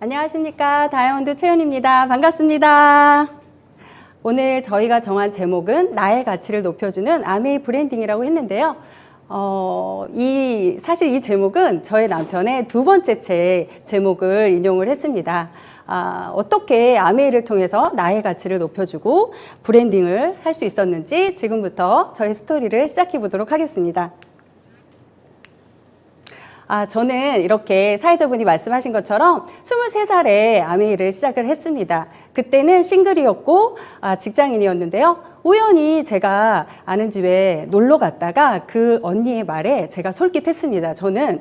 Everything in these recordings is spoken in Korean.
안녕하십니까. 다이아몬드 채연입니다. 반갑습니다. 오늘 저희가 정한 제목은 나의 가치를 높여주는 아메이 브랜딩이라고 했는데요. 사실 이 제목은 저의 남편의 두 번째 책 제목을 인용을 했습니다. 어떻게 아메이를 통해서 나의 가치를 높여주고 브랜딩을 할 수 있었는지 지금부터 저의 스토리를 시작해 보도록 하겠습니다. 저는 이렇게 사회자분이 말씀하신 것처럼 23살에 아메이를 시작을 했습니다. 그때는 싱글이었고 직장인이었는데요. 우연히 제가 아는 집에 놀러 갔다가 그 언니의 말에 제가 솔깃했습니다. 저는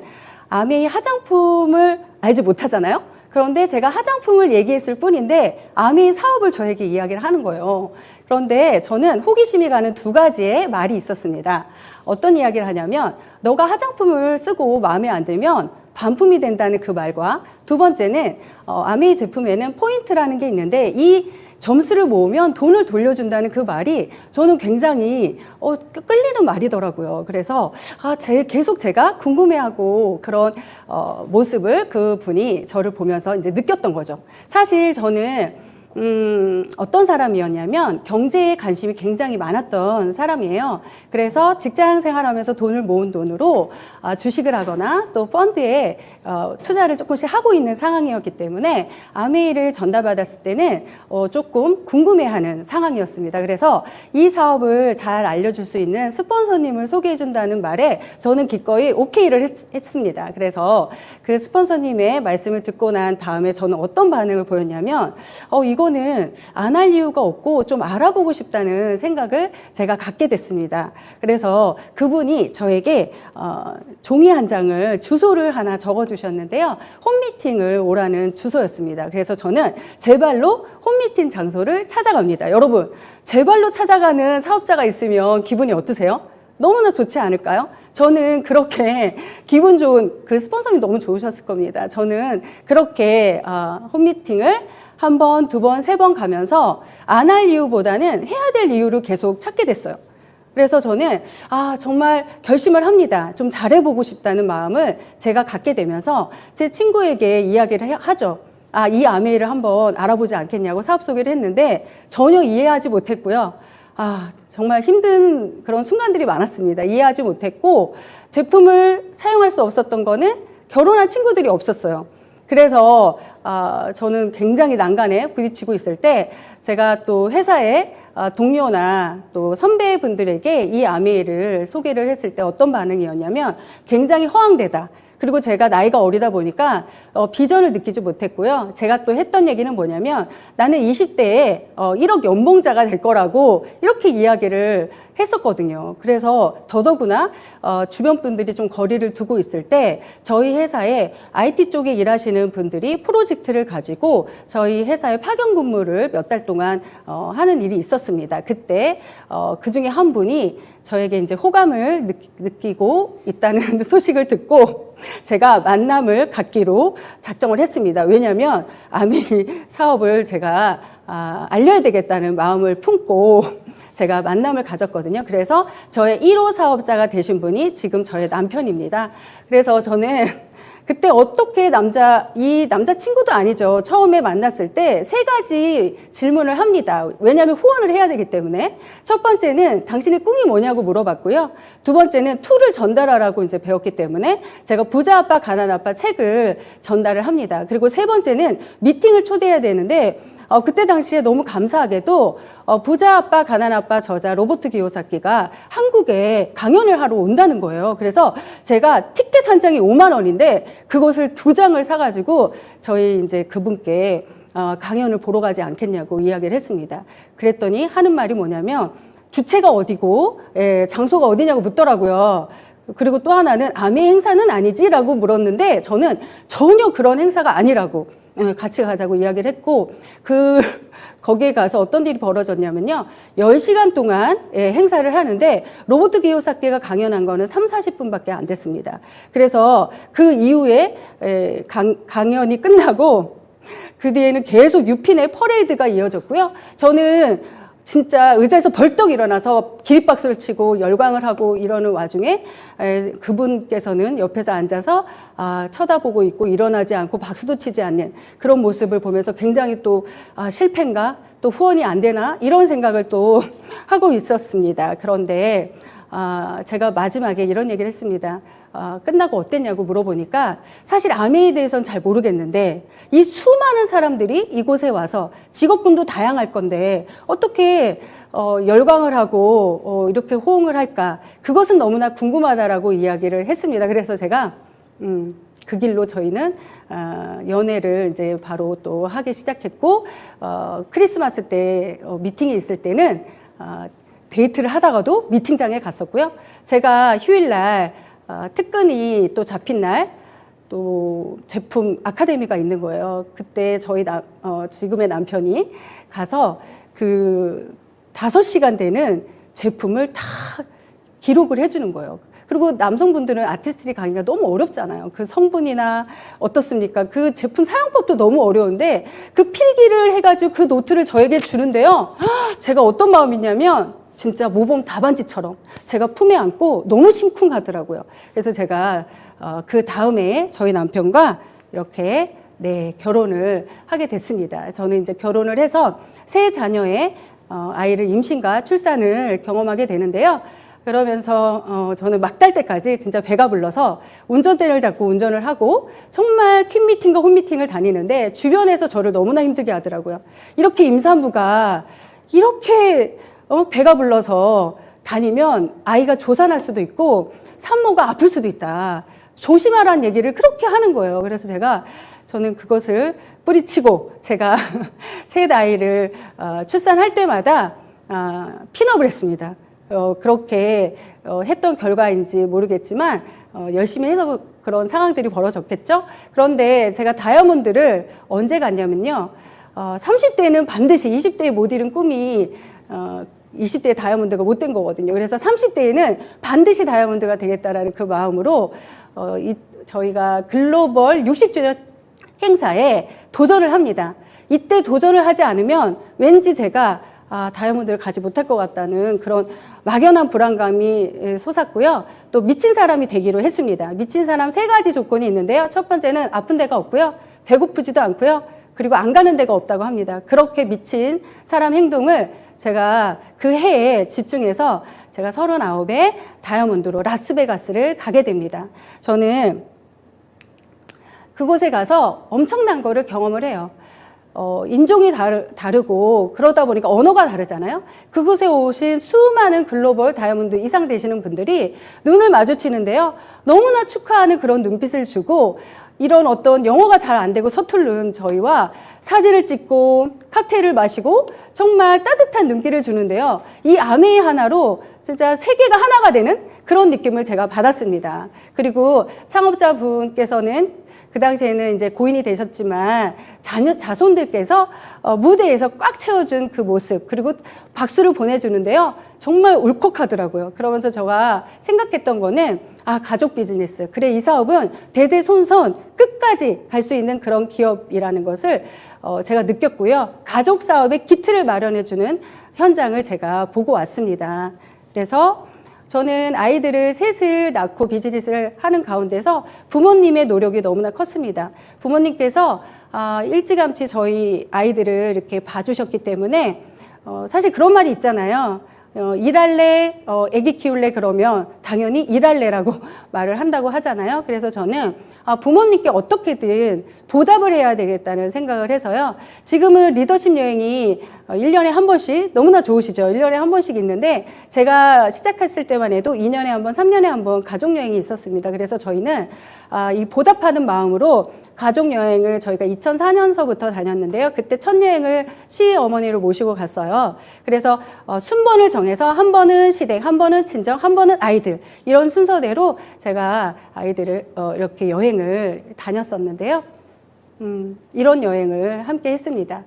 아메이 화장품을 알지 못하잖아요. 그런데 제가 화장품을 얘기했을 뿐인데 아메이 사업을 저에게 이야기를 하는 거예요. 그런데 저는 호기심이 가는 두 가지의 말이 있었습니다. 어떤 이야기를 하냐면 너가 화장품을 쓰고 마음에 안 들면 반품이 된다는 그 말과 두 번째는 아메이 제품에는 포인트라는 게 있는데 이 점수를 모으면 돈을 돌려준다는 그 말이 저는 굉장히 끌리는 말이더라고요. 그래서 계속 제가 궁금해하고 그런 모습을 그 분이 저를 보면서 이제 느꼈던 거죠. 사실 저는 어떤 사람이었냐면 경제에 관심이 굉장히 많았던 사람이에요. 그래서 직장 생활하면서 돈을 모은 돈으로 주식을 하거나 또 펀드에 투자를 조금씩 하고 있는 상황이었기 때문에 아메이를 전달받았을 때는 조금 궁금해하는 상황이었습니다. 그래서 이 사업을 잘 알려줄 수 있는 스폰서님을 소개해준다는 말에 저는 기꺼이 오케이를 했습니다. 그래서 그 스폰서님의 말씀을 듣고 난 다음에 저는 어떤 반응을 보였냐면 이거는 안 할 이유가 없고 좀 알아보고 싶다는 생각을 제가 갖게 됐습니다. 그래서 그분이 저에게 종이 한 장을 주소를 하나 적어주셨는데요. 홈미팅을 오라는 주소였습니다. 그래서 저는 제 발로 홈미팅 장소를 찾아갑니다. 여러분, 제 발로 찾아가는 사업자가 있으면 기분이 어떠세요? 너무나 좋지 않을까요? 저는 그렇게 기분 좋은, 그 스폰서님 너무 좋으셨을 겁니다. 저는 그렇게 홈미팅을 한 번, 두 번, 세 번 가면서 안 할 이유보다는 해야 될 이유를 계속 찾게 됐어요. 그래서 저는 정말 결심을 합니다. 좀 잘해보고 싶다는 마음을 제가 갖게 되면서 제 친구에게 이야기를 하죠. 이 아메이를 한번 알아보지 않겠냐고 사업 소개를 했는데 전혀 이해하지 못했고요. 정말 힘든 그런 순간들이 많았습니다. 이해하지 못했고 제품을 사용할 수 없었던 거는 결혼한 친구들이 없었어요. 그래서 저는 굉장히 난간에 부딪히고 있을 때 제가 또 회사의 동료나 또 선배분들에게 이 아메이를 소개를 했을 때 어떤 반응이었냐면 굉장히 허황되다. 그리고 제가 나이가 어리다 보니까 비전을 느끼지 못했고요. 제가 또 했던 얘기는 뭐냐면 나는 20대에 1억 연봉자가 될 거라고 이렇게 이야기를 했었거든요. 그래서 더더구나 주변 분들이 좀 거리를 두고 있을 때 저희 회사에 IT 쪽에 일하시는 분들이 프로젝트를 가지고 저희 회사에 파견 근무를 몇 달 동안 하는 일이 있었습니다. 그때 그 중에 한 분이 저에게 이제 호감을 느끼고 있다는 소식을 듣고 제가 만남을 갖기로 작정을 했습니다. 왜냐하면 아메이 사업을 제가 알려야 되겠다는 마음을 품고 제가 만남을 가졌거든요. 그래서 저의 1호 사업자가 되신 분이 지금 저의 남편입니다. 그래서 저는 그때 어떻게 이 남자 친구도 아니죠. 처음에 만났을 때 3가지 질문을 합니다. 왜냐하면 후원을 해야 되기 때문에. 첫 번째는 당신의 꿈이 뭐냐고 물어봤고요. 두 번째는 툴을 전달하라고 이제 배웠기 때문에 제가 부자 아빠, 가난 아빠 책을 전달을 합니다. 그리고 세 번째는 미팅을 초대해야 되는데 그때 당시에 너무 감사하게도 부자 아빠 가난 아빠 저자 로버트 기요사키가 한국에 강연을 하러 온다는 거예요. 그래서 제가 티켓 한 장이 5만 원인데 그것을 2장을 사가지고 저희 이제 그분께 강연을 보러 가지 않겠냐고 이야기를 했습니다. 그랬더니 하는 말이 뭐냐면 주체가 어디고 장소가 어디냐고 묻더라고요. 그리고 또 하나는 아메이 행사는 아니지라고 물었는데 저는 전혀 그런 행사가 아니라고 같이 가자고 이야기를 했고 거기에 가서 어떤 일이 벌어졌냐면요. 10시간 동안 행사를 하는데 로버트 기요사키가 강연한 거는 30-40분밖에 안 됐습니다. 그래서 그 이후에 강연이 끝나고 그 뒤에는 계속 유핀의 퍼레이드가 이어졌고요. 저는 진짜 의자에서 벌떡 일어나서 기립박수를 치고 열광을 하고 이러는 와중에 그분께서는 옆에서 앉아서 쳐다보고 있고 일어나지 않고 박수도 치지 않는 그런 모습을 보면서 굉장히 또 실패인가? 또 후원이 안 되나? 이런 생각을 또 하고 있었습니다. 그런데 제가 마지막에 이런 얘기를 했습니다. 끝나고 어땠냐고 물어보니까 사실 아메에 대해서는 잘 모르겠는데 이 수많은 사람들이 이곳에 와서 직업군도 다양할 건데 어떻게 열광을 하고 이렇게 호응을 할까? 그것은 너무나 궁금하다라고 이야기를 했습니다. 그래서 제가 그 길로 저희는 연애를 이제 바로 또 하기 시작했고 크리스마스 때 미팅이 있을 때는 데이트를 하다가도 미팅장에 갔었고요. 제가 휴일날 특근이 또 잡힌 날 또 제품 아카데미가 있는 거예요. 그때 저희 지금의 남편이 가서 그 5시간 되는 제품을 다 기록을 해주는 거예요. 그리고 남성분들은 아티스트리 강의가 너무 어렵잖아요. 그 성분이나 어떻습니까? 그 제품 사용법도 너무 어려운데 그 필기를 해가지고 그 노트를 저에게 주는데요. 제가 어떤 마음이냐면 진짜 모범 답안지처럼 제가 품에 안고 너무 심쿵하더라고요. 그래서 제가 그 다음에 저희 남편과 이렇게 결혼을 하게 됐습니다. 저는 이제 결혼을 해서 세 자녀의 아이를 임신과 출산을 경험하게 되는데요. 그러면서 저는 막달 때까지 진짜 배가 불러서 운전대를 잡고 운전을 하고 정말 퀸미팅과 홈미팅을 다니는데 주변에서 저를 너무나 힘들게 하더라고요. 이렇게 임산부가 이렇게 배가 불러서 다니면 아이가 조산할 수도 있고 산모가 아플 수도 있다. 조심하라는 얘기를 그렇게 하는 거예요. 그래서 저는 그것을 뿌리치고 제가 셋 아이를 출산할 때마다 핀업을 했습니다. 그렇게 했던 결과인지 모르겠지만 열심히 해서 그런 상황들이 벌어졌겠죠. 그런데 제가 다이아몬드를 언제 갔냐면요. 30대는 반드시 20대에 못 이룬 꿈이 20대에 다이아몬드가 못 된 거거든요. 그래서 30대에는 반드시 다이아몬드가 되겠다라는 그 마음으로 저희가 글로벌 60주년 행사에 도전을 합니다. 이때 도전을 하지 않으면 왠지 제가 다이아몬드를 가지 못할 것 같다는 그런 막연한 불안감이 솟았고요. 또 미친 사람이 되기로 했습니다. 미친 사람 3가지 조건이 있는데요. 첫 번째는 아픈 데가 없고요. 배고프지도 않고요. 그리고 안 가는 데가 없다고 합니다. 그렇게 미친 사람 행동을 제가 그 해에 집중해서 제가 39에 다이아몬드로 라스베가스를 가게 됩니다. 저는 그곳에 가서 엄청난 거를 경험을 해요. 인종이 다르고 그러다 보니까 언어가 다르잖아요. 그곳에 오신 수많은 글로벌 다이아몬드 이상 되시는 분들이 눈을 마주치는데요. 너무나 축하하는 그런 눈빛을 주고 이런 어떤 영어가 잘 안 되고 서투른 저희와 사진을 찍고 칵테일을 마시고 정말 따뜻한 눈길을 주는데요. 이 아메이 하나로 진짜 세계가 하나가 되는 그런 느낌을 제가 받았습니다. 그리고 창업자분께서는 그 당시에는 이제 고인이 되셨지만 자손들께서 무대에서 꽉 채워준 그 모습 그리고 박수를 보내주는데요. 정말 울컥하더라고요. 그러면서 제가 생각했던 거는 가족 비즈니스. 그래, 이 사업은 대대손손 끝까지 갈 수 있는 그런 기업이라는 것을 제가 느꼈고요. 가족 사업의 기틀을 마련해주는 현장을 제가 보고 왔습니다. 그래서 저는 아이들을 셋을 낳고 비즈니스를 하는 가운데서 부모님의 노력이 너무나 컸습니다. 부모님께서 일찌감치 저희 아이들을 이렇게 봐주셨기 때문에 사실 그런 말이 있잖아요. 일할래, 애기 키울래 그러면 당연히 일할래라고 말을 한다고 하잖아요. 그래서 저는 부모님께 어떻게든 보답을 해야 되겠다는 생각을 해서요. 지금은 리더십 여행이 1년에 한 번씩 너무나 좋으시죠. 1년에 한 번씩 있는데 제가 시작했을 때만 해도 2년에 한 번, 3년에 한 번 가족 여행이 있었습니다. 그래서 저희는 이 보답하는 마음으로 가족 여행을 저희가 2004년서부터 다녔는데요. 그때 첫 여행을 시어머니를 모시고 갔어요. 그래서 순번을 정해서 한 번은 시댁, 한 번은 친정, 한 번은 아이들 이런 순서대로 제가 아이들을 이렇게 여행을 다녔었는데요. 이런 여행을 함께 했습니다.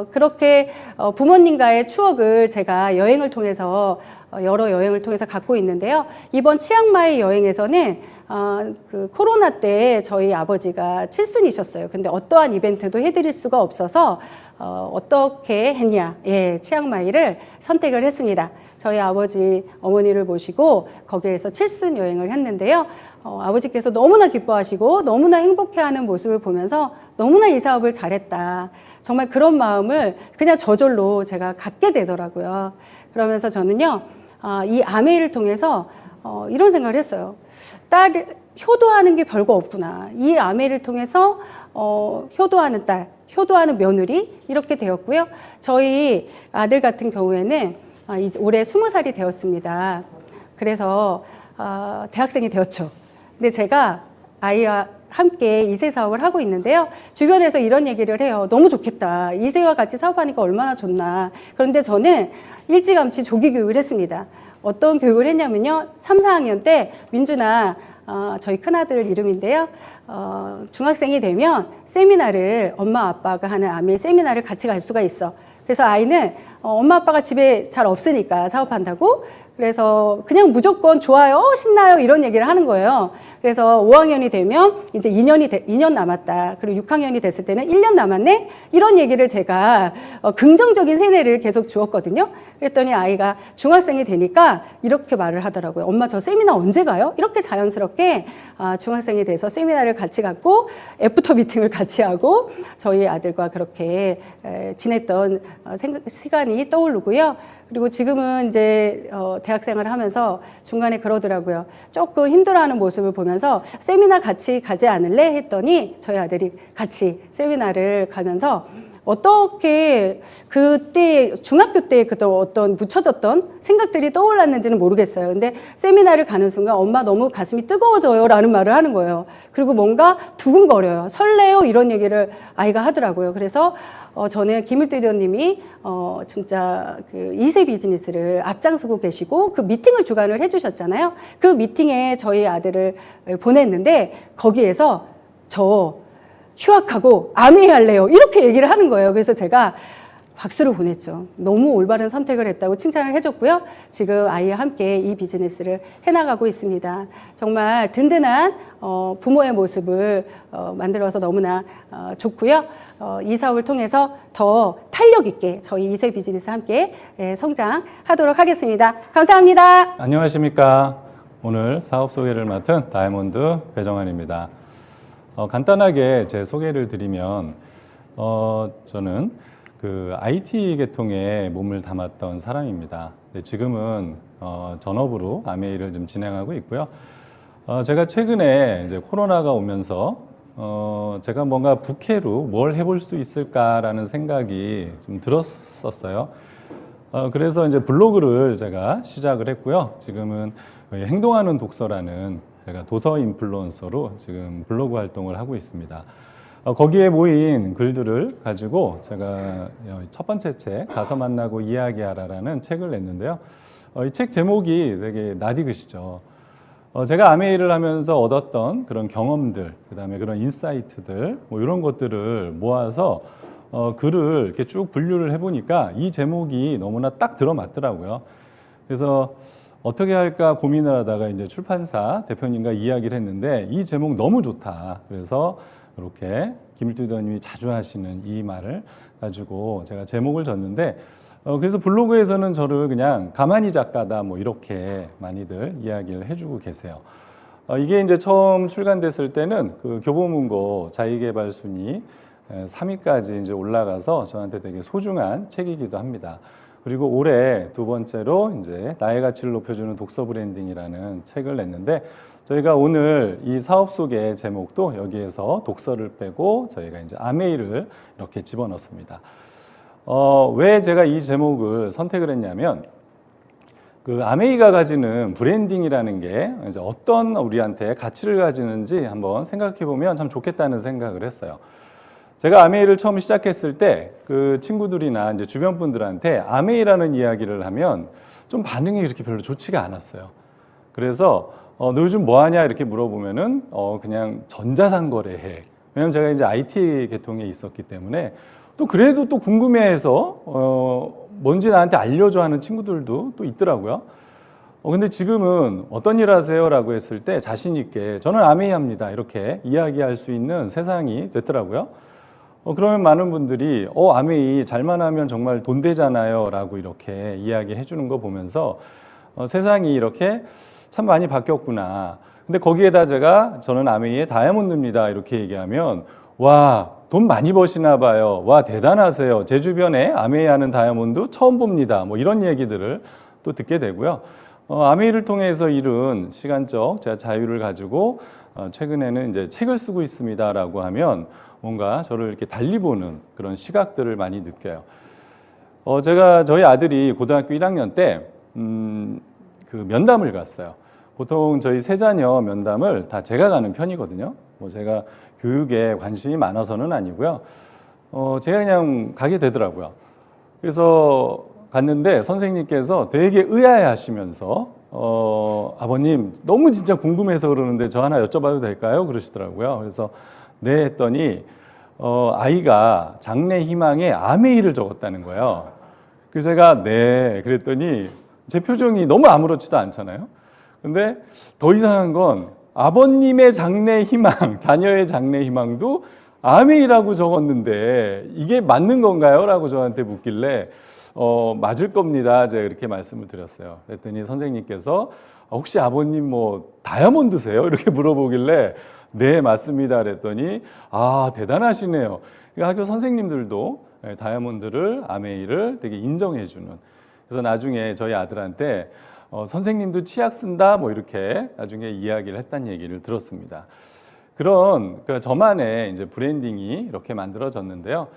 그렇게 부모님과의 추억을 제가 여행을 통해서 여러 여행을 통해서 갖고 있는데요. 이번 치앙마이 여행에서는 그 코로나 때 저희 아버지가 칠순이셨어요. 근데 어떠한 이벤트도 해드릴 수가 없어서 어떻게 했냐? 예, 치앙마이를 선택을 했습니다. 저희 아버지, 어머니를 모시고 거기에서 칠순 여행을 했는데요. 아버지께서 너무나 기뻐하시고 너무나 행복해하는 모습을 보면서 너무나 이 사업을 잘했다. 정말 그런 마음을 그냥 저절로 제가 갖게 되더라고요. 그러면서 저는요, 이 아메이를 통해서 이런 생각을 했어요. 딸 효도하는 게 별거 없구나. 이 아메이를 통해서 효도하는 딸, 효도하는 며느리 이렇게 되었고요. 저희 아들 같은 경우에는 올해 20살이 되었습니다. 그래서 대학생이 되었죠. 근데 제가 아이와 함께 이세 사업을 하고 있는데요. 주변에서 이런 얘기를 해요. 너무 좋겠다. 이세와 같이 사업하니까 얼마나 좋나. 그런데 저는 일찌감치 조기 교육을 했습니다. 어떤 교육을 했냐면요. 3, 4학년 때 민준아, 저희 큰아들 이름인데요. 중학생이 되면 세미나를 엄마 아빠가 하는 아메이 세미나를 같이 갈 수가 있어. 그래서 아이는 엄마 아빠가 집에 잘 없으니까 사업한다고 그래서 그냥 무조건 좋아요, 신나요 이런 얘기를 하는 거예요. 그래서 5학년이 되면 이제 2년 남았다. 그리고 6학년이 됐을 때는 1년 남았네? 이런 얘기를 제가 긍정적인 세뇌를 계속 주었거든요. 그랬더니 아이가 중학생이 되니까 이렇게 말을 하더라고요. 엄마 저 세미나 언제 가요? 이렇게 자연스럽게 중학생이 돼서 세미나를 같이 갔고 애프터 미팅을 같이 하고 저희 아들과 그렇게 지냈던 시간이 떠오르고요. 그리고 지금은 이제 대학생활을 하면서 중간에 그러더라고요. 조금 힘들어하는 모습을 보면서 세미나 같이 가지 않을래? 했더니 저희 아들이 같이 세미나를 가면서 어떻게 그때 중학교 때 그때 어떤 묻혀졌던 생각들이 떠올랐는지는 모르겠어요. 근데 세미나를 가는 순간 엄마 너무 가슴이 뜨거워져요 라는 말을 하는 거예요. 그리고 뭔가 두근거려요. 설레요 이런 얘기를 아이가 하더라고요. 그래서 저는 김일두 의원님이 진짜 그 2세 비즈니스를 앞장서고 계시고 그 미팅을 주관을 해주셨잖아요. 그 미팅에 저희 아들을 보냈는데 거기에서 저 휴학하고 아메이 할래요 이렇게 얘기를 하는 거예요. 그래서 제가 박수를 보냈죠. 너무 올바른 선택을 했다고 칭찬을 해줬고요. 지금 아이와 함께 이 비즈니스를 해나가고 있습니다. 정말 든든한 부모의 모습을 만들어서 너무나 좋고요. 이 사업을 통해서 더 탄력 있게 저희 2세 비즈니스 함께 성장하도록 하겠습니다. 감사합니다. 안녕하십니까. 오늘 사업 소개를 맡은 다이아몬드 배정환입니다. 간단하게 제 소개를 드리면 저는 그 IT 계통에 몸을 담았던 사람입니다. 지금은 전업으로 아메이를 좀 진행하고 있고요. 제가 최근에 이제 코로나가 오면서 제가 뭔가 부캐로 뭘 해볼 수 있을까라는 생각이 좀 들었었어요. 그래서 이제 블로그를 제가 시작을 했고요. 지금은 행동하는 독서라는 제가 도서 인플루언서로 지금 블로그 활동을 하고 있습니다. 거기에 모인 글들을 가지고 제가 첫 번째 책 가서 만나고 이야기하라라는 책을 냈는데요. 이 책 제목이 되게 낯익으시죠. 제가 아메이를 하면서 얻었던 그런 경험들, 그다음에 그런 인사이트들, 뭐 이런 것들을 모아서 글을 이렇게 쭉 분류를 해보니까 이 제목이 너무나 딱 들어맞더라고요. 그래서 어떻게 할까 고민을 하다가 이제 출판사 대표님과 이야기를 했는데 이 제목 너무 좋다. 그래서 이렇게 김일두 의원님이 자주 하시는 이 말을 가지고 제가 제목을 줬는데 그래서 블로그에서는 저를 그냥 가만히 작가다 뭐 이렇게 많이들 이야기를 해주고 계세요. 이게 이제 처음 출간됐을 때는 그 교보문고 자기개발 순위 3위까지 이제 올라가서 저한테 되게 소중한 책이기도 합니다. 그리고 올해 두 번째로 이제 나의 가치를 높여주는 독서 브랜딩이라는 책을 냈는데 저희가 오늘 이 사업 소개 제목도 여기에서 독서를 빼고 저희가 이제 아메이를 이렇게 집어넣습니다. 왜 제가 이 제목을 선택을 했냐면 그 아메이가 가지는 브랜딩이라는 게 이제 어떤 우리한테 가치를 가지는지 한번 생각해 보면 참 좋겠다는 생각을 했어요. 제가 아메이를 처음 시작했을 때 그 친구들이나 이제 주변 분들한테 아메이라는 이야기를 하면 좀 반응이 그렇게 별로 좋지가 않았어요. 그래서 너 요즘 뭐 하냐 이렇게 물어보면은 그냥 전자상거래해. 왜냐면 제가 이제 IT 계통에 있었기 때문에 또 그래도 또 궁금해해서 뭔지 나한테 알려줘 하는 친구들도 또 있더라고요. 근데 지금은 어떤 일 하세요? 라고 했을 때 자신 있게 저는 아메이 합니다. 이렇게 이야기할 수 있는 세상이 됐더라고요. 그러면 많은 분들이 아메이 잘만 하면 정말 돈 되잖아요. 라고 이렇게 이야기해 주는 거 보면서 세상이 이렇게 참 많이 바뀌었구나. 근데 거기에다 저는 아메이의 다이아몬드입니다. 이렇게 얘기하면 와, 돈 많이 버시나 봐요. 와, 대단하세요. 제 주변에 아메이 하는 다이아몬드 처음 봅니다. 뭐 이런 얘기들을 또 듣게 되고요. 아메이를 통해서 이룬 시간적 제가 자유를 가지고 최근에는 이제 책을 쓰고 있습니다라고 하면 뭔가 저를 이렇게 달리 보는 그런 시각들을 많이 느껴요. 저희 아들이 고등학교 1학년 때 그 면담을 갔어요. 보통 저희 세 자녀 면담을 다 제가 가는 편이거든요. 뭐 제가 교육에 관심이 많아서는 아니고요. 제가 그냥 가게 되더라고요. 그래서 갔는데 선생님께서 되게 의아해하시면서 아버님 너무 진짜 궁금해서 그러는데 저 하나 여쭤봐도 될까요? 그러시더라고요. 그래서 네 했더니 아이가 장래 희망에 아메이를 적었다는 거예요. 그래서 제가 네 그랬더니 제 표정이 너무 아무렇지도 않잖아요. 근데 더 이상한 건 아버님의 장래 희망, 자녀의 장래 희망도 아메이라고 적었는데 이게 맞는 건가요? 라고 저한테 묻길래 맞을 겁니다. 제가 이렇게 말씀을 드렸어요. 그랬더니 선생님께서 혹시 아버님 뭐 다이아몬드세요? 이렇게 물어보길래 네, 맞습니다. 그랬더니 대단하시네요. 학교 선생님들도 다이아몬드를, 아메이를 되게 인정해 주는. 그래서 나중에 저희 아들한테 선생님도 치약 쓴다 뭐 이렇게 나중에 이야기를 했다는 얘기를 들었습니다. 그러니까 저만의 이제 브랜딩이 이렇게 만들어졌는데요.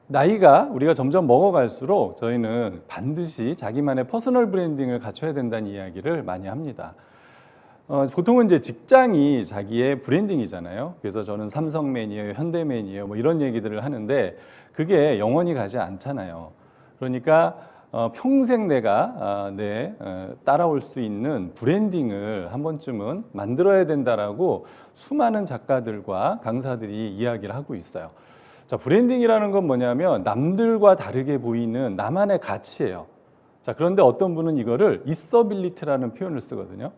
나이가 우리가 점점 먹어갈수록 저희는 반드시 자기만의 퍼스널 브랜딩을 갖춰야 된다는 이야기를 많이 합니다. 보통은 이제 직장이 자기의 브랜딩이잖아요. 그래서 저는 삼성맨이에요, 현대맨이에요, 뭐 이런 얘기들을 하는데 그게 영원히 가지 않잖아요. 그러니까 평생 내가 따라올 수 있는 브랜딩을 한 번쯤은 만들어야 된다라고 수많은 작가들과 강사들이 이야기를 하고 있어요. 자, 브랜딩이라는 건 뭐냐면 남들과 다르게 보이는 나만의 가치예요. 자, 그런데 어떤 분은 이거를 있어빌리티라는 표현을 쓰거든요.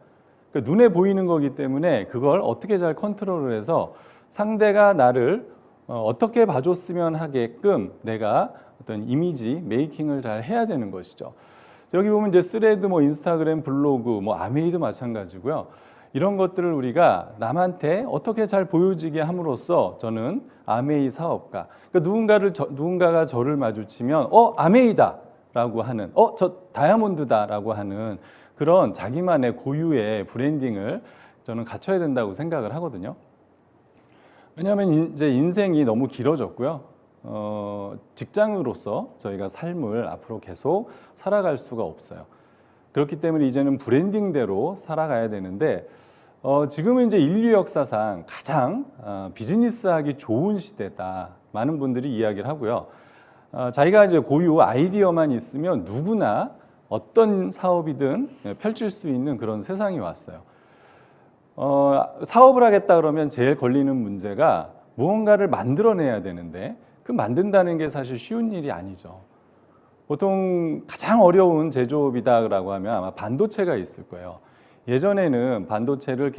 그러니까 눈에 보이는 거기 때문에 그걸 어떻게 잘 컨트롤을 해서 상대가 나를 어떻게 봐줬으면 하게끔 내가 어떤 이미지 메이킹을 잘 해야 되는 것이죠. 여기 보면 이제 스레드, 뭐 인스타그램, 블로그, 뭐 아메이도 마찬가지고요. 이런 것들을 우리가 남한테 어떻게 잘 보여지게 함으로써 저는 아메이 사업가. 그러니까 누군가가 저를 마주치면 아메이다라고 하는, 저 다이아몬드다라고 하는 그런 자기만의 고유의 브랜딩을 저는 갖춰야 된다고 생각을 하거든요. 왜냐하면 이제 인생이 너무 길어졌고요. 직장으로서 저희가 삶을 앞으로 계속 살아갈 수가 없어요. 그렇기 때문에 이제는 브랜딩대로 살아가야 되는데 지금은 이제 인류 역사상 가장 비즈니스하기 좋은 시대다. 많은 분들이 이야기를 하고요. 자기가 이제 고유 아이디어만 있으면 누구나 어떤 사업이든 펼칠 수 있는 그런 세상이 왔어요. 사업을 하겠다 그러면 제일 걸리는 문제가 무언가를 만들어내야 되는데 그 만든다는 게 사실 쉬운 일이 아니죠. 보통 가장 어려운 제조업이다라고 하면 아마 반도체가 있을 거예요. 예전에는 반도체를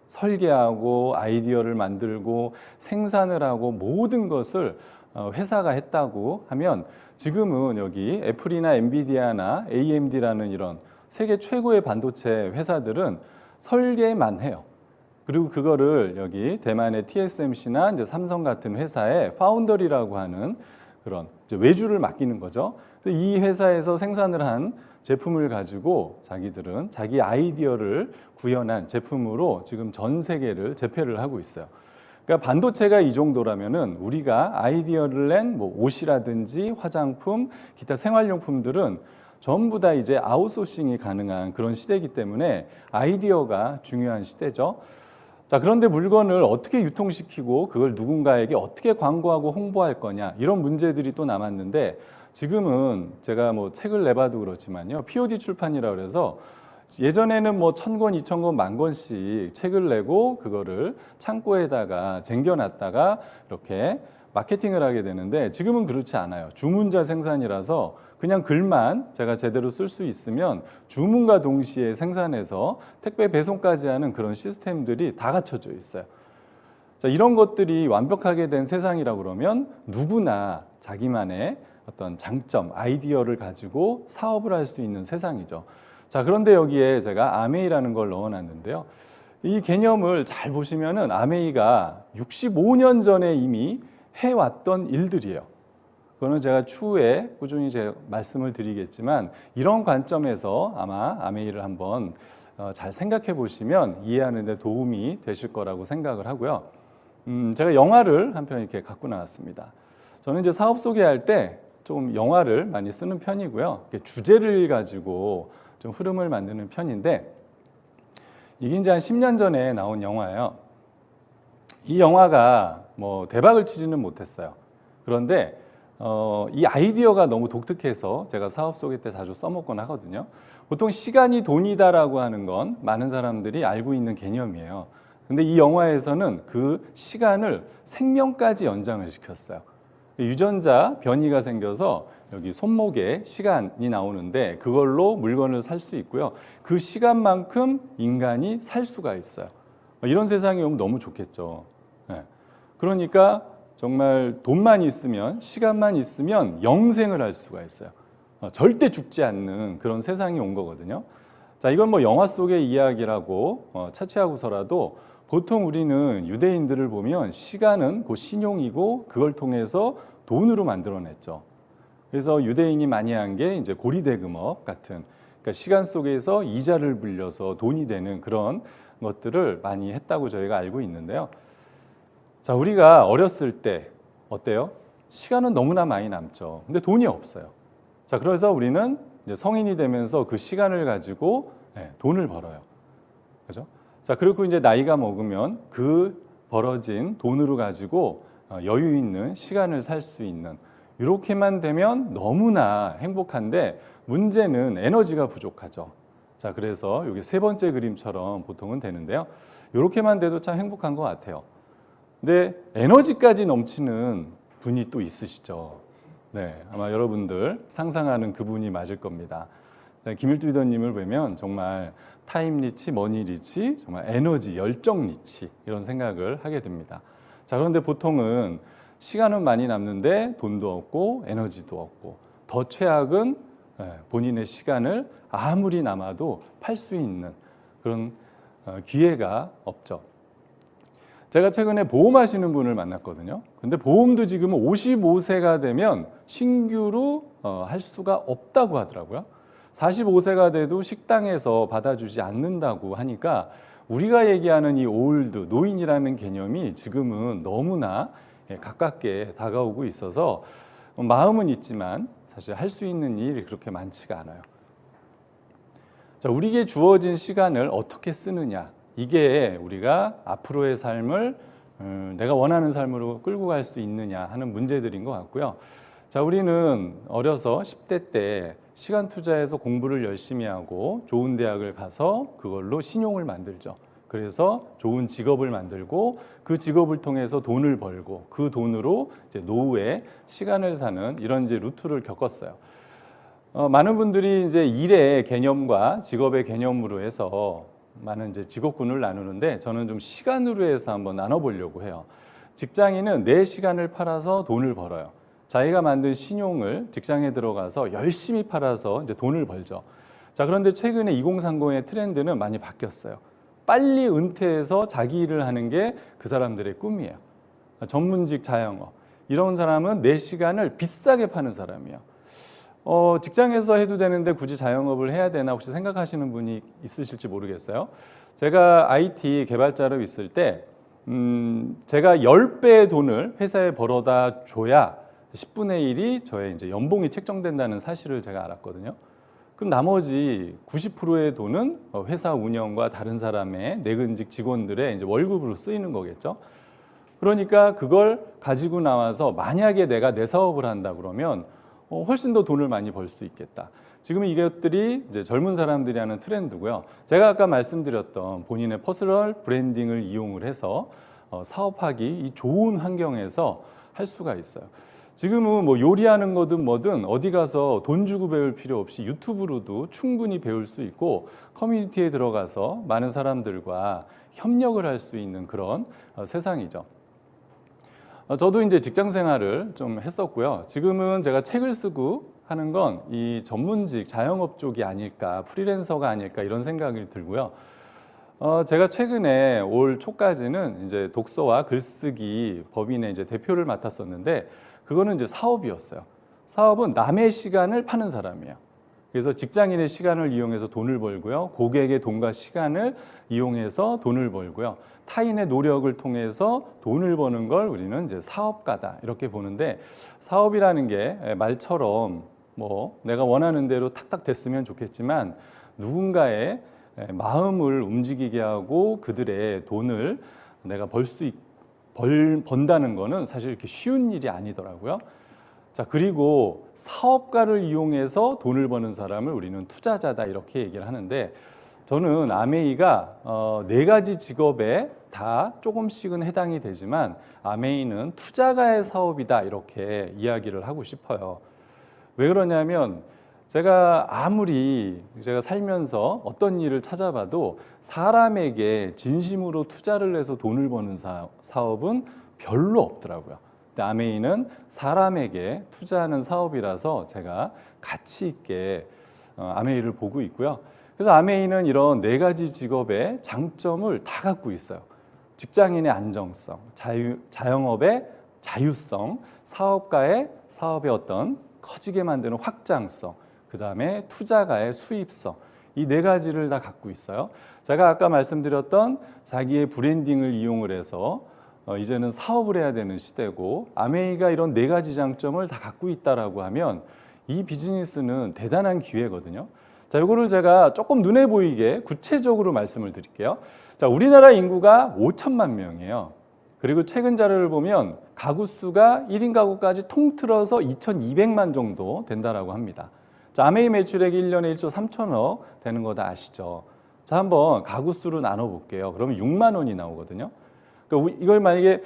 설계하고 아이디어를 만들고 생산을 하고 모든 것을 회사가 했다고 하면 지금은 여기 애플이나 엔비디아나 AMD라는 이런 세계 최고의 반도체 회사들은 설계만 해요. 그리고 그거를 여기 대만의 TSMC나 이제 삼성 같은 회사에 파운더리라고 하는 그런 이제 외주를 맡기는 거죠. 이 회사에서 생산을 한 제품을 가지고 자기들은 자기 아이디어를 구현한 제품으로 지금 전 세계를 제패를 하고 있어요. 그러니까 반도체가 이 정도라면은 우리가 아이디어를 낸 뭐 옷이라든지 화장품, 기타 생활용품들은 전부 다 이제 아웃소싱이 가능한 그런 시대이기 때문에 아이디어가 중요한 시대죠. 자, 그런데 물건을 어떻게 유통시키고 그걸 누군가에게 어떻게 광고하고 홍보할 거냐 이런 문제들이 또 남았는데 지금은 제가 뭐 책을 내봐도 그렇지만요. POD 출판이라고 그래서 예전에는 뭐 1000권, 2000권, 10,000권씩 책을 내고 그거를 창고에다가 쟁겨놨다가 이렇게 마케팅을 하게 되는데 지금은 그렇지 않아요. 주문자 생산이라서 그냥 글만 제가 제대로 쓸 수 있으면 주문과 동시에 생산해서 택배 배송까지 하는 그런 시스템들이 다 갖춰져 있어요. 자, 이런 것들이 완벽하게 된 세상이라고 그러면 누구나 자기만의 어떤 장점, 아이디어를 가지고 사업을 할 수 있는 세상이죠. 자, 그런데 여기에 제가 아메이라는 걸 넣어놨는데요. 이 개념을 잘 보시면은 아메이가 65년 전에 이미 해왔던 일들이에요. 그거는 제가 추후에 꾸준히 제가 말씀을 드리겠지만 이런 관점에서 아마 아메이를 한번 잘 생각해 보시면 이해하는 데 도움이 되실 거라고 생각을 하고요. 제가 영화를 한 편 이렇게 갖고 나왔습니다. 저는 이제 사업 소개할 때 좀 영화를 많이 쓰는 편이고요. 주제를 가지고 좀 흐름을 만드는 편인데 이게 이제 한 10년 전에 나온 영화예요. 이 영화가 뭐 대박을 치지는 못했어요. 그런데 이 아이디어가 너무 독특해서 제가 사업 소개 때 자주 써먹곤 하거든요. 보통 시간이 돈이다라고 하는 건 많은 사람들이 알고 있는 개념이에요. 근데 이 영화에서는 그 시간을 생명까지 연장을 시켰어요. 유전자 변이가 생겨서 여기 손목에 시간이 나오는데 그걸로 물건을 살 수 있고요. 그 시간만큼 인간이 살 수가 있어요. 이런 세상이 오면 너무 좋겠죠. 네. 그러니까 정말 돈만 있으면, 시간만 있으면 영생을 할 수가 있어요. 절대 죽지 않는 그런 세상이 온 거거든요. 자, 이건 뭐 영화 속의 이야기라고 차치하고서라도 보통 우리는 유대인들을 보면 시간은 곧 신용이고 그걸 통해서 돈으로 만들어냈죠. 그래서 유대인이 많이 한 게 이제 고리대금업 같은, 그러니까 시간 속에서 이자를 불려서 돈이 되는 그런 것들을 많이 했다고 저희가 알고 있는데요. 자, 우리가 어렸을 때 어때요? 시간은 너무나 많이 남죠. 근데 돈이 없어요. 자, 그래서 우리는 이제 성인이 되면서 그 시간을 가지고 돈을 벌어요. 그죠? 자, 그리고 이제 나이가 먹으면 그 벌어진 돈으로 가지고 여유 있는 시간을 살 수 있는, 이렇게만 되면 너무나 행복한데 문제는 에너지가 부족하죠. 자, 그래서 여기 세 번째 그림처럼 보통은 되는데요. 이렇게만 돼도 참 행복한 것 같아요. 근데 에너지까지 넘치는 분이 또 있으시죠. 네, 아마 여러분들 상상하는 그분이 맞을 겁니다. 김일두 리더님을 보면 정말 타임 리치, 머니 리치, 정말 에너지, 열정 리치, 이런 생각을 하게 됩니다. 자, 그런데 보통은 시간은 많이 남는데 돈도 없고 에너지도 없고, 더 최악은 본인의 시간을 아무리 남아도 팔 수 있는 그런 기회가 없죠. 제가 최근에 보험하시는 분을 만났거든요. 근데 보험도 지금은 55세가 되면 신규로 할 수가 없다고 하더라고요. 45세가 돼도 식당에서 받아주지 않는다고 하니까 우리가 얘기하는 이 올드, 노인이라는 개념이 지금은 너무나 가깝게 다가오고 있어서 마음은 있지만 사실 할 수 있는 일이 그렇게 많지가 않아요. 자, 우리에게 주어진 시간을 어떻게 쓰느냐, 이게 우리가 앞으로의 삶을 내가 원하는 삶으로 끌고 갈 수 있느냐 하는 문제들인 것 같고요. 자, 우리는 어려서 10대 때 시간 투자해서 공부를 열심히 하고 좋은 대학을 가서 그걸로 신용을 만들죠. 그래서 좋은 직업을 만들고 그 직업을 통해서 돈을 벌고 그 돈으로 이제 노후에 시간을 사는 이런 이제 루트를 겪었어요. 많은 분들이 이제 일의 개념과 직업의 개념으로 해서 많은 이제 직업군을 나누는데 저는 좀 시간으로 해서 한번 나눠보려고 해요. 직장인은 내 시간을 팔아서 돈을 벌어요. 자기가 만든 신용을 직장에 들어가서 열심히 팔아서 이제 돈을 벌죠. 자, 그런데 최근에 2030의 트렌드는 많이 바뀌었어요. 빨리 은퇴해서 자기 일을 하는 게 그 사람들의 꿈이에요. 전문직 자영업. 이런 사람은 내 시간을 비싸게 파는 사람이에요. 직장에서 해도 되는데 굳이 자영업을 해야 되나 혹시 생각하시는 분이 있으실지 모르겠어요. 제가 IT 개발자로 있을 때 제가 10배의 돈을 회사에 벌어다 줘야 10분의 1이 저의 이제 연봉이 책정된다는 사실을 제가 알았거든요. 그럼 나머지 90%의 돈은 회사 운영과 다른 사람의 내근직 직원들의 이제 월급으로 쓰이는 거겠죠. 그러니까 그걸 가지고 나와서 만약에 내가 내 사업을 한다 그러면 훨씬 더 돈을 많이 벌 수 있겠다. 지금 이것들이 이제 젊은 사람들이 하는 트렌드고요. 제가 아까 말씀드렸던 본인의 퍼스널 브랜딩을 이용을 해서 사업하기 이 좋은 환경에서 할 수가 있어요. 지금은 뭐 요리하는 거든 뭐든 어디 가서 돈 주고 배울 필요 없이 유튜브로도 충분히 배울 수 있고 커뮤니티에 들어가서 많은 사람들과 협력을 할 수 있는 그런 세상이죠. 저도 이제 직장 생활을 좀 했었고요. 지금은 제가 책을 쓰고 하는 건 이 전문직 자영업 쪽이 아닐까, 프리랜서가 아닐까 이런 생각이 들고요. 제가 최근에 올 초까지는 이제 독서와 글쓰기 법인의 이제 대표를 맡았었는데 그거는 이제 사업이었어요. 사업은 남의 시간을 파는 사람이에요. 그래서 직장인의 시간을 이용해서 돈을 벌고요. 고객의 돈과 시간을 이용해서 돈을 벌고요. 타인의 노력을 통해서 돈을 버는 걸 우리는 이제 사업가다 이렇게 보는데 사업이라는 게 말처럼 뭐 내가 원하는 대로 탁탁 됐으면 좋겠지만 누군가의 마음을 움직이게 하고 그들의 돈을 내가 번다는 거는 사실 이렇게 쉬운 일이 아니더라고요. 자, 그리고 사업가를 이용해서 돈을 버는 사람을 우리는 투자자다 이렇게 얘기를 하는데 저는 아메이가 네 가지 직업에 다 조금씩은 해당이 되지만 아메이는 투자가의 사업이다 이렇게 이야기를 하고 싶어요. 왜 그러냐면 제가 아무리 제가 살면서 어떤 일을 찾아봐도 사람에게 진심으로 투자를 해서 돈을 버는 사업은 별로 없더라고요. 근데 아메이는 사람에게 투자하는 사업이라서 제가 가치 있게 아메이를 보고 있고요. 그래서 아메이는 이런 네 가지 직업의 장점을 다 갖고 있어요. 직장인의 안정성, 자영업의 자유성, 사업가의 사업의 어떤 커지게 만드는 확장성, 그 다음에 투자가의 수입성, 이 네 가지를 다 갖고 있어요. 제가 아까 말씀드렸던 자기의 브랜딩을 이용을 해서 이제는 사업을 해야 되는 시대고 아메이가 이런 네 가지 장점을 다 갖고 있다라고 하면 이 비즈니스는 대단한 기회거든요. 자, 이거를 제가 조금 눈에 보이게 구체적으로 말씀을 드릴게요. 자, 우리나라 인구가 5천만 명이에요. 그리고 최근 자료를 보면 가구 수가 1인 가구까지 통틀어서 2,200만 정도 된다라고 합니다. 자, 아메이 매출액이 1년에 1조 3천억 되는 거 다 아시죠? 자, 한번 가구 수로 나눠 볼게요. 그러면 6만 원이 나오거든요. 그러니까 이걸 만약에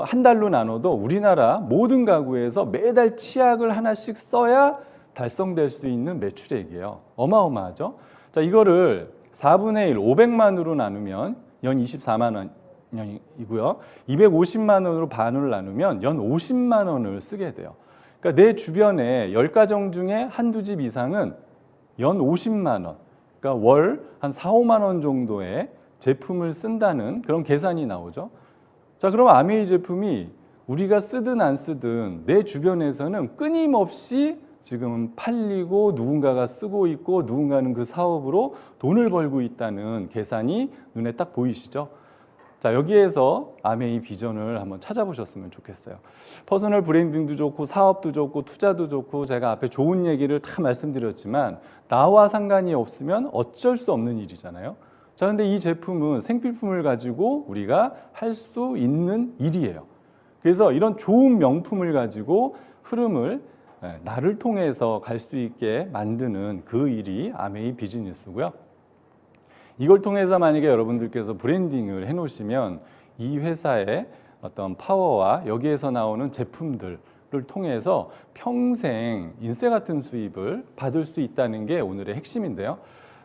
한 달로 나눠도 우리나라 모든 가구에서 매달 치약을 하나씩 써야 달성될 수 있는 매출액이에요. 어마어마하죠? 자, 이거를 4분의 1, 500만으로 나누면 연 24만 원이고요. 250만 원으로 반을 나누면 연 50만 원을 쓰게 돼요. 그러니까 내 주변에 10가정 중에 한두 집 이상은 연 50만 원, 그러니까 월 한 4, 5만 원 정도의 제품을 쓴다는 그런 계산이 나오죠. 자, 그럼 아메이 제품이 우리가 쓰든 안 쓰든 내 주변에서는 끊임없이 지금 팔리고 누군가가 쓰고 있고 누군가는 그 사업으로 돈을 벌고 있다는 계산이 눈에 딱 보이시죠? 자, 여기에서 아메이 비전을 한번 찾아보셨으면 좋겠어요. 퍼스널 브랜딩도 좋고 사업도 좋고 투자도 좋고 제가 앞에 좋은 얘기를 다 말씀드렸지만 나와 상관이 없으면 어쩔 수 없는 일이잖아요. 자, 근데 이 제품은 생필품을 가지고 우리가 할 수 있는 일이에요. 그래서 이런 좋은 명품을 가지고 흐름을 나를 통해서 갈 수 있게 만드는 그 일이 아메이 비즈니스고요. 이걸 통해서 만약에 여러분들께서 브랜딩을 해놓으시면 이 회사의 어떤 파워와 여기에서 나오는 제품들을 통해서 평생 인쇄 같은 수입을 받을 수 있다는 게 오늘의 핵심인데요.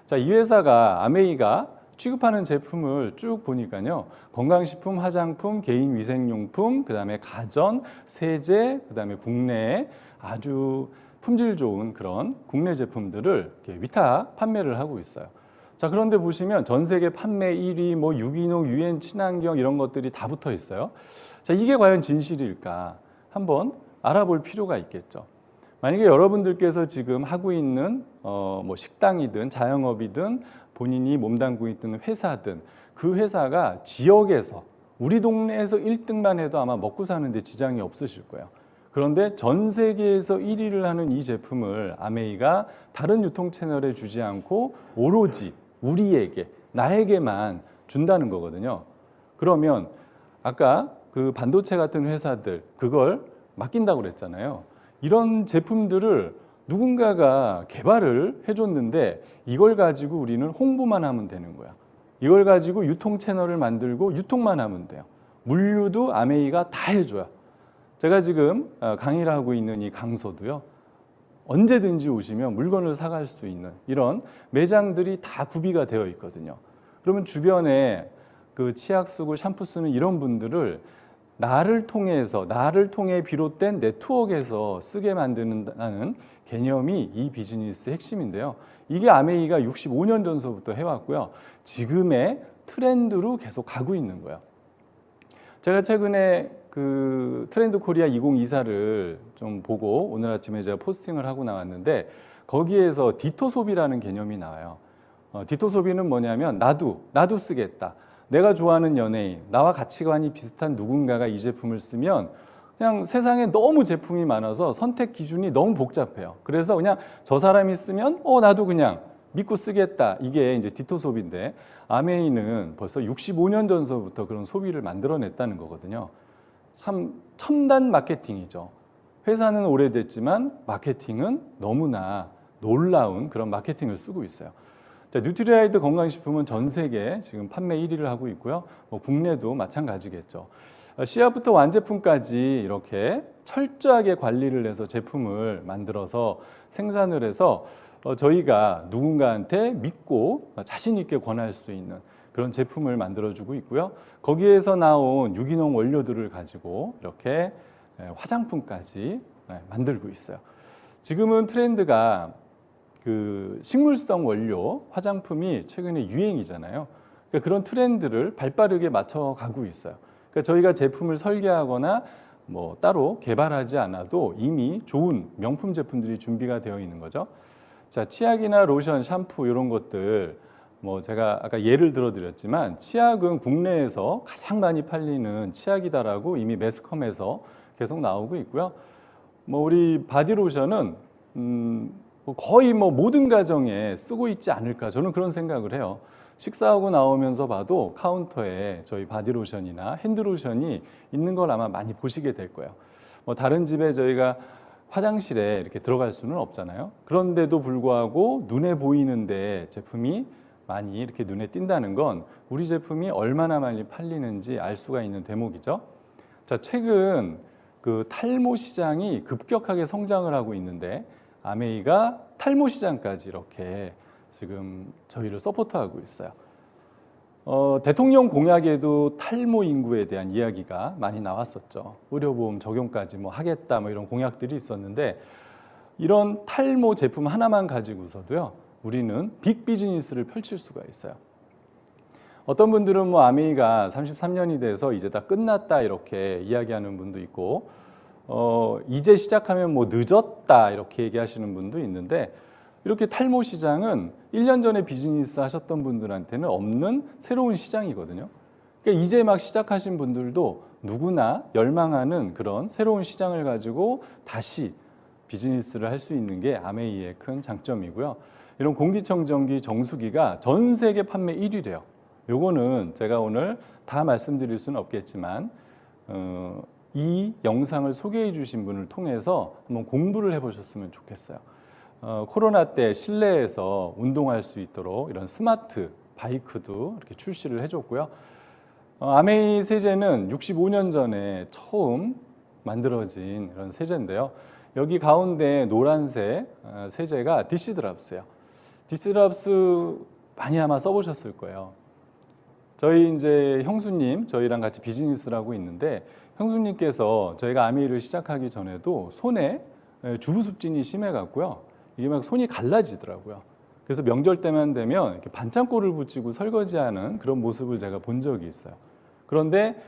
자, 이 회사가 아메이가 취급하는 제품을 쭉 보니까요. 건강식품, 화장품, 개인위생용품, 그다음에 가전, 세제, 그다음에 국내에 아주 품질 좋은 그런 국내 제품들을 이렇게 위탁 판매를 하고 있어요. 자, 그런데 보시면 전 세계 판매 1위, 뭐 유기농, 유엔 친환경 이런 것들이 다 붙어 있어요. 자, 이게 과연 진실일까? 한번 알아볼 필요가 있겠죠. 만약에 여러분들께서 지금 하고 있는 뭐 식당이든 자영업이든 본인이 몸담고 있는 회사든 그 회사가 지역에서 우리 동네에서 1등만 해도 아마 먹고 사는데 지장이 없으실 거예요. 그런데 전 세계에서 1위를 하는 이 제품을 아메이가 다른 유통 채널에 주지 않고 오로지 우리에게, 나에게만 준다는 거거든요. 그러면 아까 그 반도체 같은 회사들 그걸 맡긴다고 그랬잖아요. 이런 제품들을 누군가가 개발을 해줬는데 이걸 가지고 우리는 홍보만 하면 되는 거야. 이걸 가지고 유통 채널을 만들고 유통만 하면 돼요. 물류도 아메이가 다 해줘요. 제가 지금 강의를 하고 있는 이 강서도요. 언제든지 오시면 물건을 사갈 수 있는 이런 매장들이 다 구비가 되어 있거든요. 그러면 주변에 그 치약 쓰고 샴푸 쓰는 이런 분들을 나를 통해 비롯된 네트워크에서 쓰게 만드는 개념이 이 비즈니스의 핵심인데요. 이게 아메이가 65년 전서부터 해왔고요. 지금의 트렌드로 계속 가고 있는 거예요. 제가 최근에 그 트렌드 코리아 2024를 좀 보고 오늘 아침에 제가 포스팅을 하고 나왔는데 거기에서 디토 소비라는 개념이 나와요. 디토 소비는 뭐냐면 나도 쓰겠다. 내가 좋아하는 연예인, 나와 가치관이 비슷한 누군가가 이 제품을 쓰면 그냥 세상에 너무 제품이 많아서 선택 기준이 너무 복잡해요. 그래서 그냥 저 사람이 쓰면 나도 그냥 믿고 쓰겠다. 이게 이제 디토 소비인데 아메이는 벌써 65년 전서부터 그런 소비를 만들어냈다는 거거든요. 참 첨단 마케팅이죠. 회사는 오래됐지만 마케팅은 너무나 놀라운 그런 마케팅을 쓰고 있어요. 자, 뉴트리라이트 건강식품은 전 세계 지금 판매 1위를 하고 있고요. 국내도 마찬가지겠죠. 씨앗부터 완제품까지 이렇게 철저하게 관리를 해서 제품을 만들어서 생산을 해서 저희가 누군가한테 믿고 자신 있게 권할 수 있는 그런 제품을 만들어주고 있고요. 거기에서 나온 유기농 원료들을 가지고 이렇게 화장품까지 만들고 있어요. 지금은 트렌드가 그 식물성 원료 화장품이 최근에 유행이잖아요. 그러니까 그런 트렌드를 발빠르게 맞춰가고 있어요. 그러니까 저희가 제품을 설계하거나 뭐 따로 개발하지 않아도 이미 좋은 명품 제품들이 준비가 되어 있는 거죠. 자, 치약이나 로션, 샴푸 이런 것들 뭐 제가 아까 예를 들어 드렸지만 치약은 국내에서 가장 많이 팔리는 치약이다라고 이미 매스컴에서 계속 나오고 있고요. 뭐 우리 바디로션은 거의 뭐 모든 가정에 쓰고 있지 않을까 저는 그런 생각을 해요. 식사하고 나오면서 봐도 카운터에 저희 바디로션이나 핸드로션이 있는 걸 아마 많이 보시게 될 거예요. 뭐 다른 집에 저희가 화장실에 이렇게 들어갈 수는 없잖아요. 그런데도 불구하고 눈에 보이는데 제품이 많이 이렇게 눈에 띈다는 건 우리 제품이 얼마나 많이 팔리는지 알 수가 있는 대목이죠. 자, 최근 그 탈모 시장이 급격하게 성장을 하고 있는데 아메이가 탈모 시장까지 이렇게 지금 저희를 서포트하고 있어요. 대통령 공약에도 탈모 인구에 대한 이야기가 많이 나왔었죠. 의료보험 적용까지 뭐 하겠다 뭐 이런 공약들이 있었는데 이런 탈모 제품 하나만 가지고서도요 우리는 빅 비즈니스를 펼칠 수가 있어요. 어떤 분들은 뭐 아메이가 33년이 돼서 이제 다 끝났다 이렇게 이야기하는 분도 있고 이제 시작하면 뭐 늦었다 이렇게 얘기하시는 분도 있는데 이렇게 탈모 시장은 1년 전에 비즈니스 하셨던 분들한테는 없는 새로운 시장이거든요. 그러니까 이제 막 시작하신 분들도 누구나 열망하는 그런 새로운 시장을 가지고 다시 비즈니스를 할 수 있는 게 아메이의 큰 장점이고요. 이런 공기청정기 정수기가 전 세계 판매 1위래요. 요거는 제가 오늘 다 말씀드릴 수는 없겠지만 이 영상을 소개해 주신 분을 통해서 한번 공부를 해보셨으면 좋겠어요. 코로나 때 실내에서 운동할 수 있도록 이런 스마트 바이크도 이렇게 출시를 해줬고요. 아메이 세제는 65년 전에 처음 만들어진 이런 세제인데요. 여기 가운데 노란색 세제가 디시드랍스예요. 디시드랍스 많이 아마 써보셨을 거예요. 저희 이제 형수님, 저희랑 같이 비즈니스를 하고 있는데 형수님께서 저희가 아메이를 시작하기 전에도 손에 주부습진이 심해갖고요. 이게 막 손이 갈라지더라고요. 그래서 명절 때만 되면 이렇게 반창고를 붙이고 설거지하는 그런 모습을 제가 본 적이 있어요. 그런데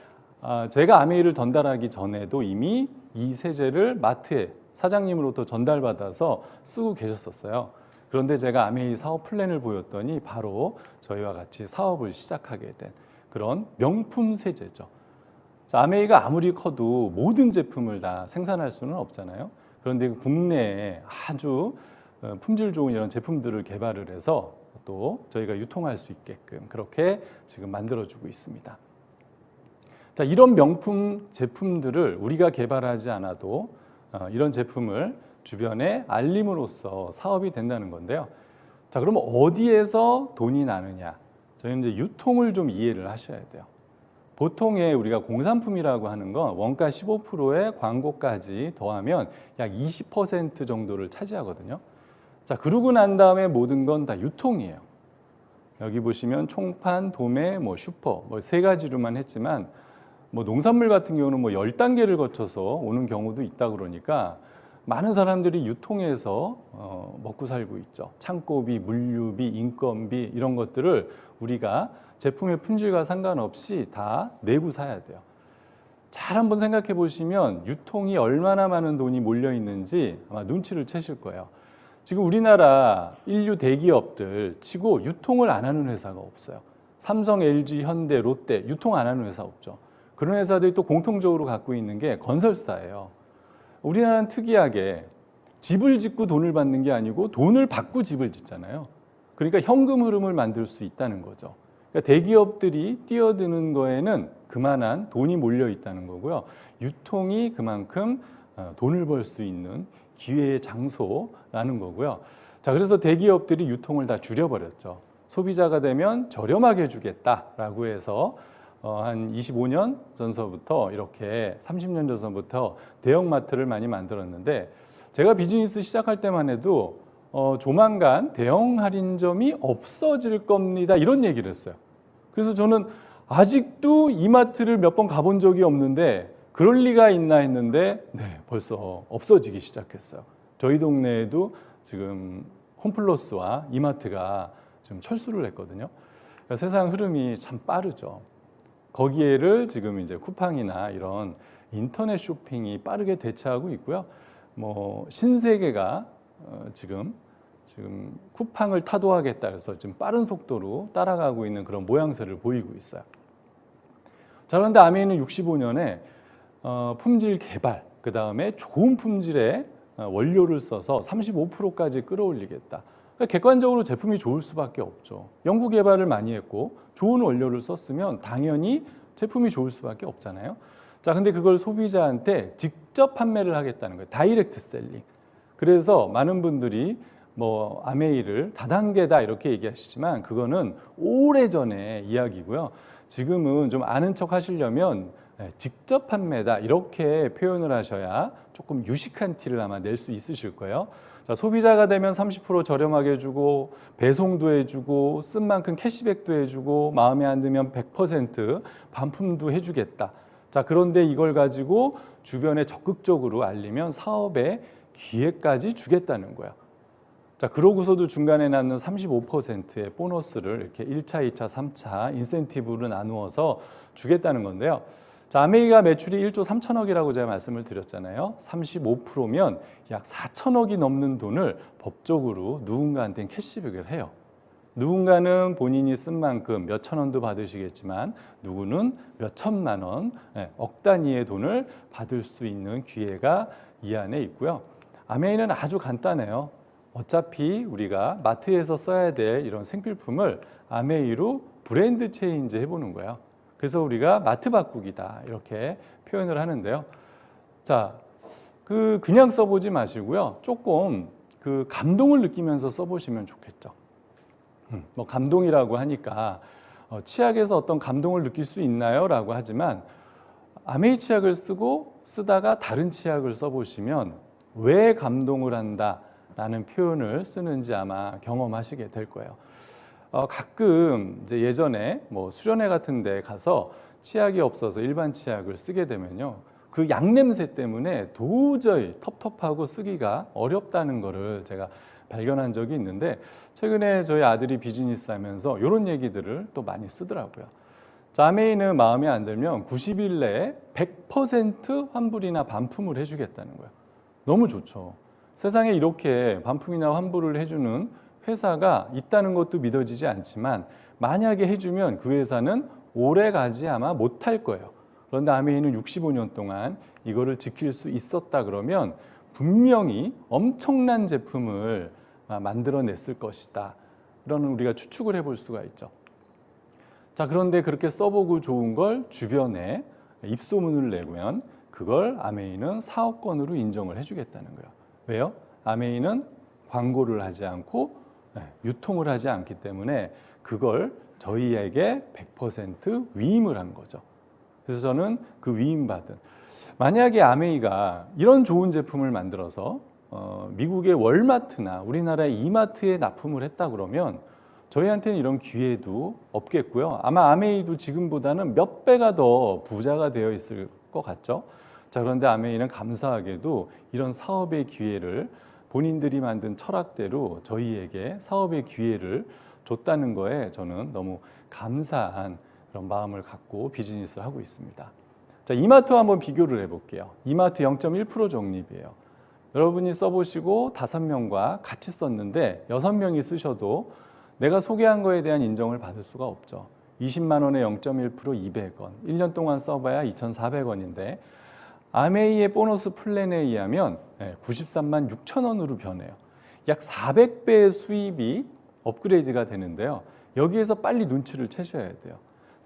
제가 아메이를 전달하기 전에도 이미 이 세제를 마트에 사장님으로부터 전달받아서 쓰고 계셨었어요. 그런데 제가 아메이 사업 플랜을 보였더니 바로 저희와 같이 사업을 시작하게 된 그런 명품 세제죠. 자, 아메이가 아무리 커도 모든 제품을 다 생산할 수는 없잖아요. 그런데 국내에 아주 품질 좋은 이런 제품들을 개발을 해서 또 저희가 유통할 수 있게끔 그렇게 지금 만들어주고 있습니다. 자, 이런 명품 제품들을 우리가 개발하지 않아도 이런 제품을 주변에 알림으로써 사업이 된다는 건데요. 자, 그러면 어디에서 돈이 나느냐? 저희는 이제 유통을 좀 이해를 하셔야 돼요. 보통의 우리가 공산품이라고 하는 건 원가 15%의 광고까지 더하면 약 20% 정도를 차지하거든요. 자, 그러고 난 다음에 모든 건 다 유통이에요. 여기 보시면 총판, 도매, 슈퍼 뭐 세 가지로만 했지만 농산물 같은 경우는 10단계를 거쳐서 오는 경우도 있다 그러니까 많은 사람들이 유통해서 먹고 살고 있죠. 창고비, 물류비, 인건비 이런 것들을 우리가 제품의 품질과 상관없이 다 내고 사야 돼요. 잘 한번 생각해 보시면 유통이 얼마나 많은 돈이 몰려 있는지 아마 눈치를 채실 거예요. 지금 우리나라 인류 대기업들 치고 유통을 안 하는 회사가 없어요. 삼성, LG, 현대, 롯데 유통 안 하는 회사 없죠. 그런 회사들이 또 공통적으로 갖고 있는 게 건설사예요. 우리나라는 특이하게 집을 짓고 돈을 받는 게 아니고 돈을 받고 집을 짓잖아요. 그러니까 현금 흐름을 만들 수 있다는 거죠. 그러니까 대기업들이 뛰어드는 거에는 그만한 돈이 몰려 있다는 거고요. 유통이 그만큼 돈을 벌 수 있는 기회의 장소라는 거고요. 자, 그래서 대기업들이 유통을 다 줄여버렸죠. 소비자가 되면 저렴하게 해주겠다라고 해서 한 25년 전서부터 이렇게 30년 전서부터 대형마트를 많이 만들었는데 제가 비즈니스 시작할 때만 해도 조만간 대형 할인점이 없어질 겁니다. 이런 얘기를 했어요. 그래서 저는 아직도 이마트를 몇 번 가본 적이 없는데 그럴 리가 있나 했는데 네, 벌써 없어지기 시작했어요. 저희 동네에도 지금 홈플러스와 이마트가 지금 철수를 했거든요. 그러니까 세상 흐름이 참 빠르죠. 거기에를 지금 이제 쿠팡이나 이런 인터넷 쇼핑이 빠르게 대체하고 있고요. 신세계가 지금 쿠팡을 타도하겠다 해서 지금 빠른 속도로 따라가고 있는 그런 모양새를 보이고 있어요. 자, 그런데 아메이는 65년에 품질 개발, 그 다음에 좋은 품질의 원료를 써서 35%까지 끌어올리겠다. 그러니까 객관적으로 제품이 좋을 수밖에 없죠. 연구 개발을 많이 했고 좋은 원료를 썼으면 당연히 제품이 좋을 수밖에 없잖아요. 자, 근데 그걸 소비자한테 직접 판매를 하겠다는 거예요. 다이렉트 셀링. 그래서 많은 분들이 아메이를 다단계다 이렇게 얘기하시지만 그거는 오래전의 이야기고요. 지금은 좀 아는 척 하시려면 직접 판매다 이렇게 표현을 하셔야 조금 유식한 티를 아마 낼 수 있으실 거예요. 자, 소비자가 되면 30% 저렴하게 해주고 배송도 해주고 쓴 만큼 캐시백도 해주고 마음에 안 들면 100% 반품도 해주겠다. 자, 그런데 이걸 가지고 주변에 적극적으로 알리면 사업의 기회까지 주겠다는 거예요. 자, 그러고서도 중간에 남는 35%의 보너스를 이렇게 1차, 2차, 3차 인센티브로 나누어서 주겠다는 건데요. 자, 아메이가 매출이 1조 3천억이라고 제가 말씀을 드렸잖아요. 35%면 약 4천억이 넘는 돈을 법적으로 누군가한테는 캐시백을 해요. 누군가는 본인이 쓴 만큼 몇 천 원도 받으시겠지만 누구는 몇 천만 원, 억 단위의 돈을 받을 수 있는 기회가 이 안에 있고요. 아메이는 아주 간단해요. 어차피 우리가 마트에서 써야 될 이런 생필품을 아메이로 브랜드 체인지 해보는 거예요. 그래서 우리가 마트 바꾸기다 이렇게 표현을 하는데요. 자, 그냥 써보지 마시고요. 조금 감동을 느끼면서 써보시면 좋겠죠. 감동이라고 하니까 치약에서 어떤 감동을 느낄 수 있나요? 라고 하지만 아메이 치약을 쓰다가 다른 치약을 써보시면 왜 감동을 한다 라는 표현을 쓰는지 아마 경험하시게 될 거예요. 가끔 이제 예전에 수련회 같은 데 가서 치약이 없어서 일반 치약을 쓰게 되면요. 그 약냄새 때문에 도저히 텁텁하고 쓰기가 어렵다는 거를 제가 발견한 적이 있는데 최근에 저희 아들이 비즈니스 하면서 이런 얘기들을 또 많이 쓰더라고요. 자, 아메이는 마음에 안 들면 90일 내에 100% 환불이나 반품을 해주겠다는 거예요. 너무 좋죠. 세상에 이렇게 반품이나 환불을 해주는 회사가 있다는 것도 믿어지지 않지만 만약에 해주면 그 회사는 오래 가지 아마 못할 거예요. 그런데 아메이는 65년 동안 이거를 지킬 수 있었다 그러면 분명히 엄청난 제품을 만들어냈을 것이다. 이런 우리가 추측을 해볼 수가 있죠. 자, 그런데 그렇게 써보고 좋은 걸 주변에 입소문을 내면 그걸 아메이는 사업권으로 인정을 해주겠다는 거예요. 왜요? 아메이는 광고를 하지 않고 유통을 하지 않기 때문에 그걸 저희에게 100% 위임을 한 거죠. 그래서 저는 그 위임받은, 만약에 아메이가 이런 좋은 제품을 만들어서 미국의 월마트나 우리나라의 이마트에 납품을 했다 그러면 저희한테는 이런 기회도 없겠고요. 아마 아메이도 지금보다는 몇 배가 더 부자가 되어 있을 것 같죠. 자, 그런데 아메이는 감사하게도 이런 사업의 기회를 본인들이 만든 철학대로 저희에게 사업의 기회를 줬다는 거에 저는 너무 감사한 그런 마음을 갖고 비즈니스를 하고 있습니다. 자, 이마트와 한번 비교를 해볼게요. 이마트 0.1% 적립이에요. 여러분이 써보시고 5명과 같이 썼는데 6명이 쓰셔도 내가 소개한 거에 대한 인정을 받을 수가 없죠. 20만 원에 0.1% 200원, 1년 동안 써봐야 2,400원인데 아메이의 보너스 플랜에 의하면 93만 6천 원으로 변해요. 약 400배의 수입이 업그레이드가 되는데요. 여기에서 빨리 눈치를 채셔야 돼요.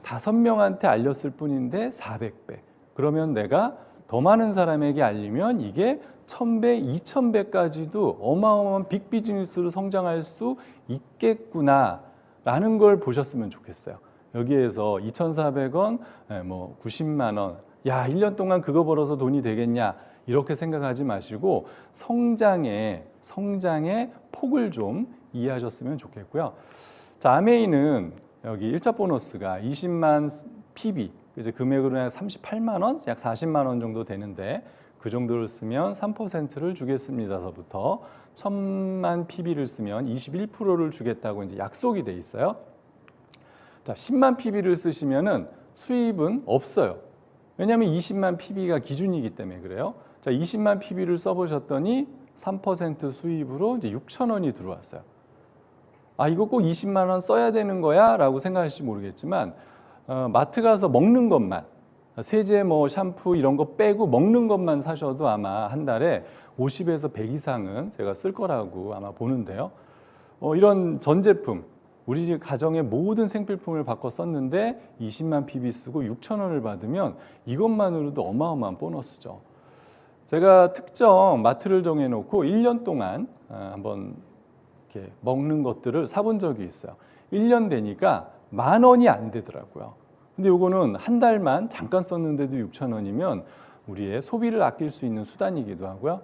5명한테 알렸을 뿐인데 400배. 그러면 내가 더 많은 사람에게 알리면 이게 1000배, 2000배까지도 어마어마한 빅 비즈니스로 성장할 수 있겠구나라는 걸 보셨으면 좋겠어요. 여기에서 2,400원, 뭐 90만 원, 야, 1년 동안 그거 벌어서 돈이 되겠냐 이렇게 생각하지 마시고 성장의 폭을 좀 이해하셨으면 좋겠고요. 자, 아메이는 여기 일자 보너스가 20만 PB, 이제 금액으로 한 38만 원, 약 40만 원 정도 되는데 그 정도를 쓰면 3%를 주겠습니다서부터 1000만 PB를 쓰면 21%를 주겠다고 이제 약속이 돼 있어요. 자, 10만 PB를 쓰시면은 수입은 없어요. 왜냐하면 20만 PB가 기준이기 때문에 그래요. 자, 20만 PB를 써보셨더니 3% 수입으로 이제 6천 원이 들어왔어요. 아, 이거 꼭 20만 원 써야 되는 거야? 라고 생각하실지 모르겠지만 마트 가서 먹는 것만, 세제, 뭐 샴푸 이런 거 빼고 먹는 것만 사셔도 아마 한 달에 50에서 100 이상은 제가 쓸 거라고 아마 보는데요. 이런 전 제품, 우리 가정의 모든 생필품을 바꿔 썼는데 20만 PB 쓰고 6천 원을 받으면 이것만으로도 어마어마한 보너스죠. 제가 특정 마트를 정해놓고 1년 동안 한번 이렇게 먹는 것들을 사본 적이 있어요. 1년 되니까 10,000원이 안 되더라고요. 근데 요거는 한 달만 잠깐 썼는데도 6천 원이면 우리의 소비를 아낄 수 있는 수단이기도 하고요.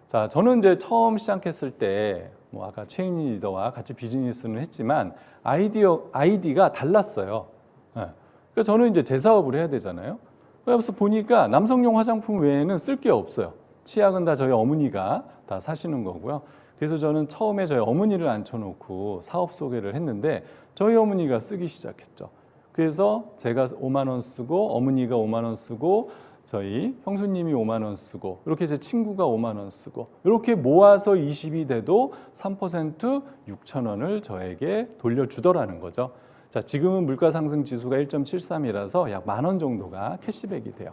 자, 저는 이제 처음 시작했을 때 뭐 아까 최인희 리더와 같이 비즈니스는 했지만 아이디가 달랐어요. 그러니까 저는 이제 제 사업을 해야 되잖아요. 그래서 보니까 남성용 화장품 외에는 쓸 게 없어요. 치약은 다 저희 어머니가 다 사시는 거고요. 그래서 저는 처음에 저희 어머니를 앉혀놓고 사업 소개를 했는데 저희 어머니가 쓰기 시작했죠. 그래서 제가 5만 원 쓰고 어머니가 5만 원 쓰고 저희 형수님이 5만 원 쓰고 이렇게 제 친구가 5만 원 쓰고 이렇게 모아서 20이 돼도 3% 6천 원을 저에게 돌려주더라는 거죠. 자, 지금은 물가 상승 지수가 1.73이라서 약 10,000원 정도가 캐시백이 돼요.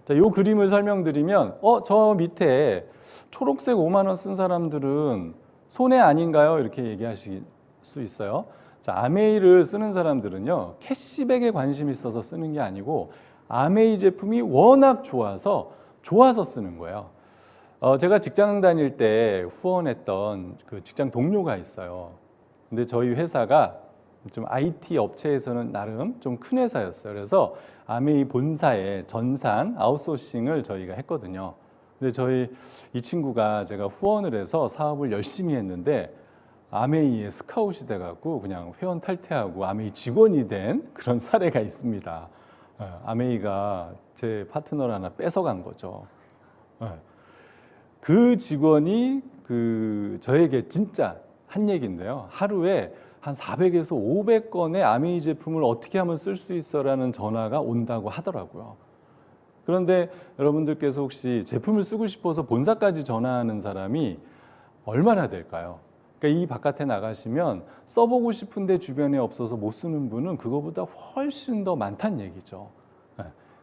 자, 요 그림을 설명드리면 저 밑에 초록색 5만 원 쓴 사람들은 손해 아닌가요? 이렇게 얘기하실 수 있어요. 자, 아메이를 쓰는 사람들은요, 캐시백에 관심이 있어서 쓰는 게 아니고 아메이 제품이 워낙 좋아서 쓰는 거예요. 제가 직장 다닐 때 후원했던 그 직장 동료가 있어요. 근데 저희 회사가 좀 IT 업체에서는 나름 좀 큰 회사였어요. 그래서 아메이 본사의 전산 아웃소싱을 저희가 했거든요. 근데 이 친구가 제가 후원을 해서 사업을 열심히 했는데 아메이에 스카웃이 돼갖고 그냥 회원 탈퇴하고 아메이 직원이 된 그런 사례가 있습니다. 아메이가 제 파트너를 하나 뺏어간 거죠. 그 직원이 저에게 진짜 한 얘기인데요. 하루에 한 400에서 500건의 아메이 제품을 어떻게 하면 쓸 수 있어라는 전화가 온다고 하더라고요. 그런데 여러분들께서 혹시 제품을 쓰고 싶어서 본사까지 전화하는 사람이 얼마나 될까요? 그러니까 이 바깥에 나가시면 써보고 싶은데 주변에 없어서 못 쓰는 분은 그거보다 훨씬 더 많다는 얘기죠.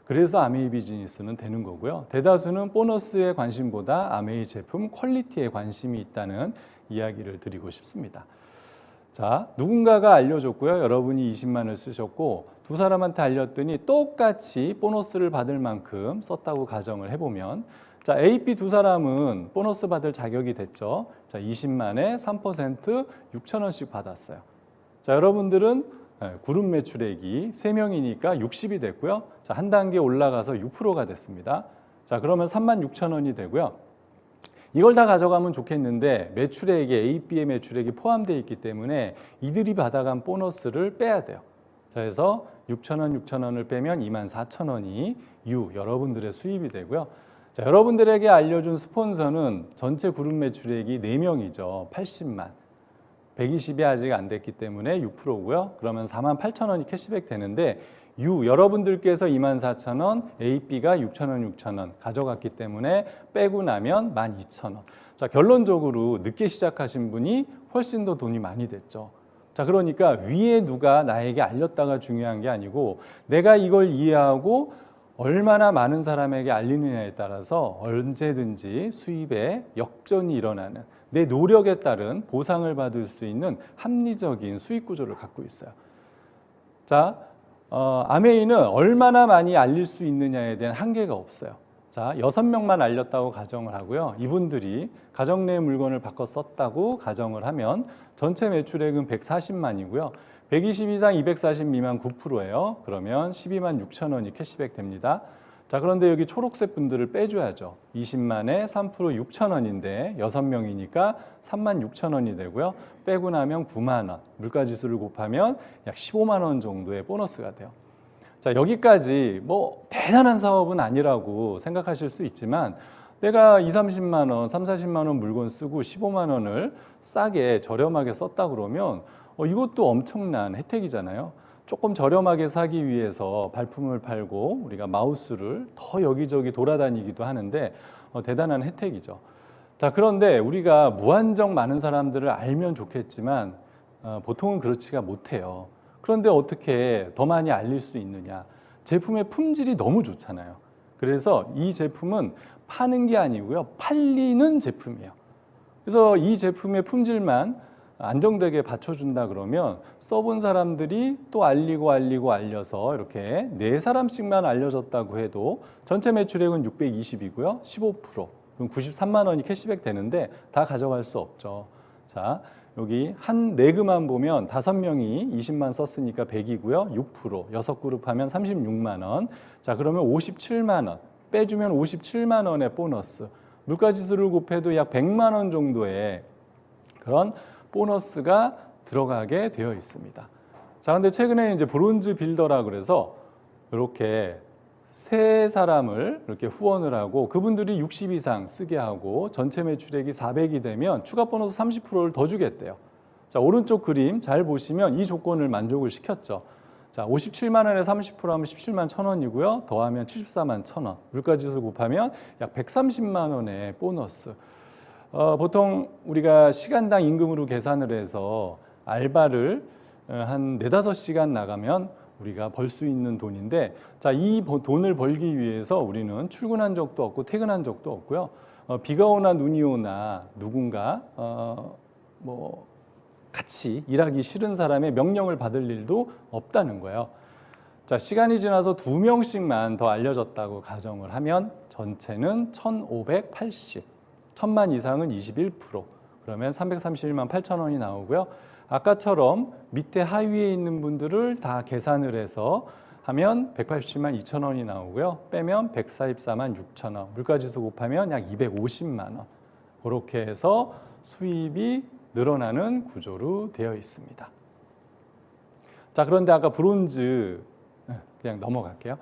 그래서 아메이 비즈니스는 되는 거고요. 대다수는 보너스에 관심보다 아메이 제품 퀄리티에 관심이 있다는 이야기를 드리고 싶습니다. 자, 누군가가 알려줬고요. 여러분이 20만을 쓰셨고 두 사람한테 알렸더니 똑같이 보너스를 받을 만큼 썼다고 가정을 해보면 자, A, B 두 사람은 보너스 받을 자격이 됐죠. 자, 20만에 3% 6천 원씩 받았어요. 자, 여러분들은 그룹 매출액이 3명이니까 60이 됐고요. 자, 한 단계 올라가서 6%가 됐습니다. 자, 그러면 36,000원이 되고요. 이걸 다 가져가면 좋겠는데 매출액에 A, B의 매출액이 포함되어 있기 때문에 이들이 받아간 보너스를 빼야 돼요. 자, 그래서 6,000원, 6,000원을 빼면 24,000원이 여러분들의 수입이 되고요. 자, 여러분들에게 알려준 스폰서는 전체 그룹 매출액이 4명이죠. 80만. 120이 아직 안 됐기 때문에 6%고요. 그러면 48,000원이 캐시백 되는데 여러분들께서 24,000원, A, B가 6,000원, 6,000원 가져갔기 때문에 빼고 나면 12,000원. 자, 결론적으로 늦게 시작하신 분이 훨씬 더 돈이 많이 됐죠. 자, 그러니까 위에 누가 나에게 알렸다가 중요한 게 아니고 내가 이걸 이해하고 얼마나 많은 사람에게 알리느냐에 따라서 언제든지 수입에 역전이 일어나는 내 노력에 따른 보상을 받을 수 있는 합리적인 수익 구조를 갖고 있어요. 자, 아메이는 얼마나 많이 알릴 수 있느냐에 대한 한계가 없어요. 자, 6명만 알렸다고 가정을 하고요. 이분들이 가정 내 물건을 바꿔 썼다고 가정을 하면 전체 매출액은 140만이고요. 120 이상 240 미만 9%예요. 그러면 12만 6천 원이 캐시백 됩니다. 자, 그런데 여기 초록색 분들을 빼줘야죠. 20만에 3% 6천 원인데 6명이니까 3만 6천 원이 되고요. 빼고 나면 9만 원, 물가지수를 곱하면 약 15만 원 정도의 보너스가 돼요. 자, 여기까지 뭐 대단한 사업은 아니라고 생각하실 수 있지만 내가 2, 30만 원, 3, 40만 원 물건 쓰고 15만 원을 싸게 저렴하게 썼다 그러면 이것도 엄청난 혜택이잖아요. 조금 저렴하게 사기 위해서 발품을 팔고 우리가 마우스를 더 여기저기 돌아다니기도 하는데 대단한 혜택이죠. 자, 그런데 우리가 무한정 많은 사람들을 알면 좋겠지만 보통은 그렇지가 못해요. 그런데 어떻게 더 많이 알릴 수 있느냐? 제품의 품질이 너무 좋잖아요. 그래서 이 제품은 파는 게 아니고요, 팔리는 제품이에요. 그래서 이 제품의 품질만 안정되게 받쳐준다 그러면 써본 사람들이 또 알려서 이렇게 4사람씩만 알려졌다고 해도 전체 매출액은 620이고요. 15%, 그럼 93만 원이 캐시백 되는데 다 가져갈 수 없죠. 자, 여기 한 내그만 보면 5명이 20만 썼으니까 100이고요. 6%, 6그룹 하면 36만 원. 자, 그러면 57만 원. 빼주면 57만 원의 보너스. 물가지수를 곱해도 약 100만 원 정도의 그런 보너스가 들어가게 되어 있습니다. 자, 근데 최근에 이제 브론즈 빌더라 그래서 이렇게 3사람을 이렇게 후원을 하고 그분들이 60 이상 쓰게 하고 전체 매출액이 400이 되면 추가 보너스 30%를 더 주겠대요. 자, 오른쪽 그림 잘 보시면 이 조건을 만족을 시켰죠. 자, 57만 원에 30% 하면 17만 1,000원이고요. 더하면 74만 1,000원. 물가지수 곱하면 약 130만 원의 보너스. 보통 우리가 시간당 임금으로 계산을 해서 알바를 한 4, 5시간 나가면 우리가 벌 수 있는 돈인데, 자, 이 돈을 벌기 위해서 우리는 출근한 적도 없고 퇴근한 적도 없고요. 비가 오나 눈이 오나 누군가 뭐 같이 일하기 싫은 사람의 명령을 받을 일도 없다는 거예요. 자, 시간이 지나서 2명씩만 더 알려졌다고 가정을 하면 전체는 1,580, 1,000만 이상은 21%, 그러면 331만 8천 원이 나오고요. 아까처럼 밑에 하위에 있는 분들을 다 계산을 해서 하면 187만 2천 원이 나오고요. 빼면 144만 6천 원, 물가지수 곱하면 약 250만 원. 그렇게 해서 수입이 늘어나는 구조로 되어 있습니다. 자, 그런데 아까 브론즈 그냥 넘어갈게요.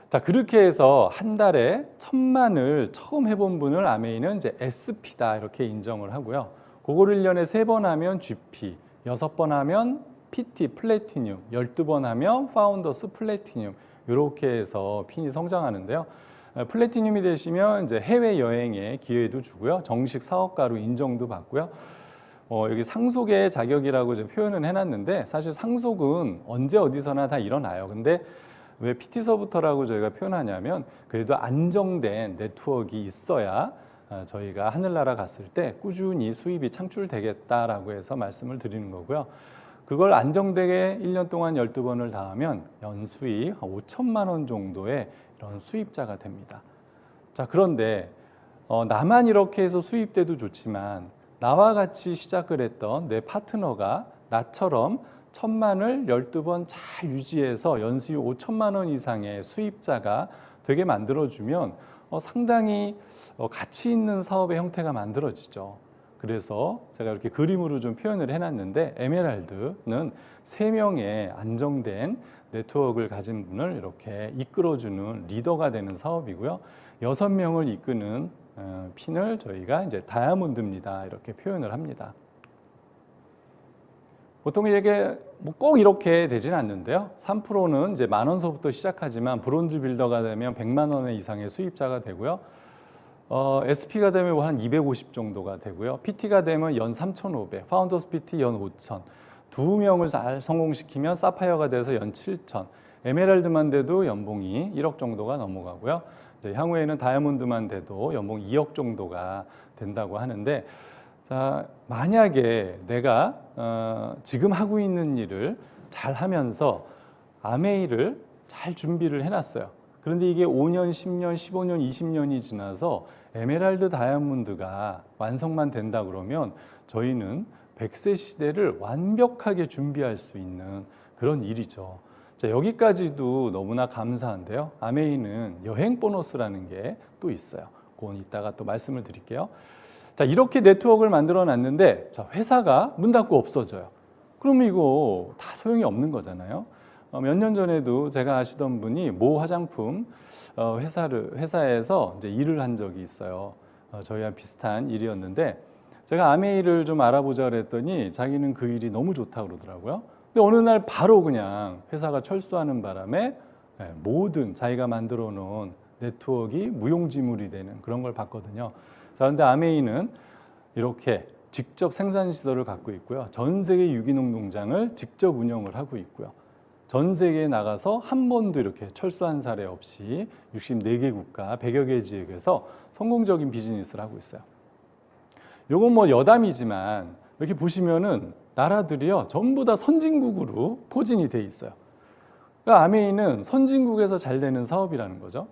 자, 그렇게 해서 한 달에 1,000만을 처음 해본 분을 아메이는 이제 SP다 이렇게 인정을 하고요. 그거를 1년에 3번 하면 GP, 6번 하면 PT 플래티늄, 12번 하면 파운더스 플래티늄, 이렇게 해서 핀이 성장하는데요. 플래티늄이 되시면 이제 해외 여행의 기회도 주고요. 정식 사업가로 인정도 받고요. 여기 상속의 자격이라고 이제 표현은 해놨는데 사실 상속은 언제 어디서나 다 일어나요. 근데 왜 PT서부터라고 저희가 표현하냐면 그래도 안정된 네트워크가 있어야 저희가 하늘나라 갔을 때 꾸준히 수입이 창출되겠다라고 해서 말씀을 드리는 거고요. 그걸 안정되게 1년 동안 12번을 다 하면 연수입 5천만 원 정도의 이런 수입자가 됩니다. 자, 그런데 나만 이렇게 해서 수입돼도 좋지만 나와 같이 시작을 했던 내 파트너가 나처럼 천만을 12번 잘 유지해서 연수익 5천만 원 이상의 수입자가 되게 만들어주면 상당히 가치 있는 사업의 형태가 만들어지죠. 그래서 제가 이렇게 그림으로 좀 표현을 해놨는데, 에메랄드는 3명의 안정된 네트워크를 가진 분을 이렇게 이끌어주는 리더가 되는 사업이고요. 6명을 이끄는 핀을 저희가 이제 다이아몬드입니다. 이렇게 표현을 합니다. 보통 이게 뭐 꼭 이렇게 되지는 않는데요. 3%는 이제 10,000원서부터 시작하지만 브론즈 빌더가 되면 100만 원 이상의 수입자가 되고요. SP가 되면 한 250 정도가 되고요. PT가 되면 연 3,500, 파운더스 PT 연 5,000, 2명을 잘 성공시키면 사파이어가 돼서 연 7,000, 에메랄드만 돼도 연봉이 1억 정도가 넘어가고요. 이제 향후에는 다이아몬드만 돼도 연봉 2억 정도가 된다고 하는데, 자, 만약에 내가 지금 하고 있는 일을 잘 하면서 아메이를 잘 준비를 해놨어요. 그런데 이게 5년, 10년, 15년, 20년이 지나서 에메랄드 다이아몬드가 완성만 된다 그러면 저희는 100세 시대를 완벽하게 준비할 수 있는 그런 일이죠. 자, 여기까지도 너무나 감사한데요. 아메이는 여행 보너스라는 게 또 있어요. 그건 이따가 또 말씀을 드릴게요. 자, 이렇게 네트워크를 만들어 놨는데, 자, 회사가 문 닫고 없어져요. 그러면 이거 다 소용이 없는 거잖아요. 몇 년 전에도 제가 아시던 분이 모 화장품 회사에서 이제 일을 한 적이 있어요. 저희와 비슷한 일이었는데, 제가 아메이를 좀 알아보자 그랬더니 자기는 그 일이 너무 좋다고 그러더라고요. 근데 어느 날 바로 그냥 회사가 철수하는 바람에 모든 자기가 만들어 놓은 네트워크가 무용지물이 되는 그런 걸 봤거든요. 자, 그런데 아메이는 이렇게 직접 생산 시설을 갖고 있고요. 전 세계 유기농 농장을 직접 운영을 하고 있고요. 전 세계에 나가서 한 번도 이렇게 철수한 사례 없이 64개 국가 100여 개 지역에서 성공적인 비즈니스를 하고 있어요. 요건 뭐 여담이지만 이렇게 보시면은 나라들이요 전부 다 선진국으로 포진이 돼 있어요. 그러니까 아메이는 선진국에서 잘 되는 사업이라는 거죠.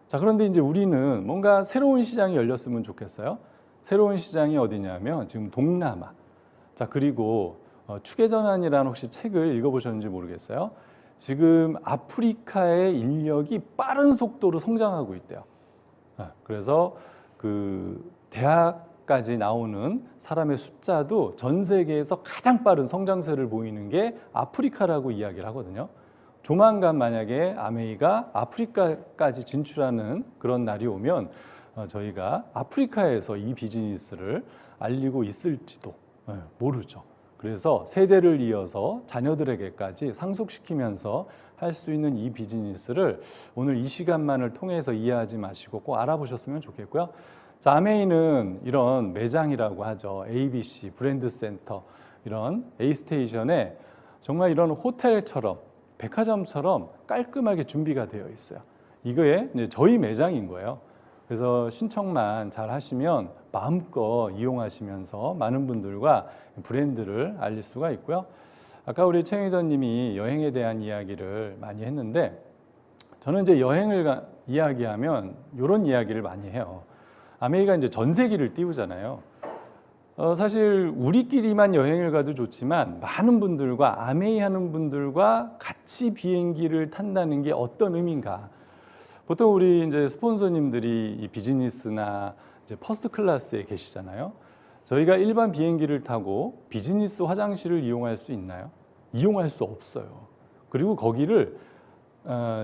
자, 그런데 이제 우리는 뭔가 새로운 시장이 열렸으면 좋겠어요. 새로운 시장이 어디냐면 지금 동남아. 자, 그리고 추계전환이라는 혹시 책을 읽어보셨는지 모르겠어요. 지금 아프리카의 인력이 빠른 속도로 성장하고 있대요. 그래서 그 대학까지 나오는 사람의 숫자도 전 세계에서 가장 빠른 성장세를 보이는 게 아프리카라고 이야기를 하거든요. 조만간 만약에 아메이가 아프리카까지 진출하는 그런 날이 오면 저희가 아프리카에서 이 비즈니스를 알리고 있을지도 모르죠. 그래서 세대를 이어서 자녀들에게까지 상속시키면서 할 수 있는 이 비즈니스를 오늘 이 시간만을 통해서 이해하지 마시고 꼭 알아보셨으면 좋겠고요. 자, 아메이는 이런 매장이라고 하죠. ABC, 브랜드 센터, 이런 A스테이션에 정말 이런 호텔처럼 백화점처럼 깔끔하게 준비가 되어 있어요. 이거에 이제 저희 매장인 거예요. 그래서 신청만 잘 하시면 마음껏 이용하시면서 많은 분들과 브랜드를 알릴 수가 있고요. 아까 우리 최미던 님이 여행에 대한 이야기를 많이 했는데, 저는 이제 여행을 이야기하면 이런 이야기를 많이 해요. 아메이가 이제 전 세계를 띄우잖아요. 사실 우리끼리만 여행을 가도 좋지만 많은 분들과 아메이 하는 분들과 같이 비행기를 탄다는 게 어떤 의미인가. 보통 우리 이제 스폰서님들이 이 비즈니스나 이제 퍼스트 클래스에 계시잖아요. 저희가 일반 비행기를 타고 비즈니스 화장실을 이용할 수 있나요? 이용할 수 없어요. 그리고 거기를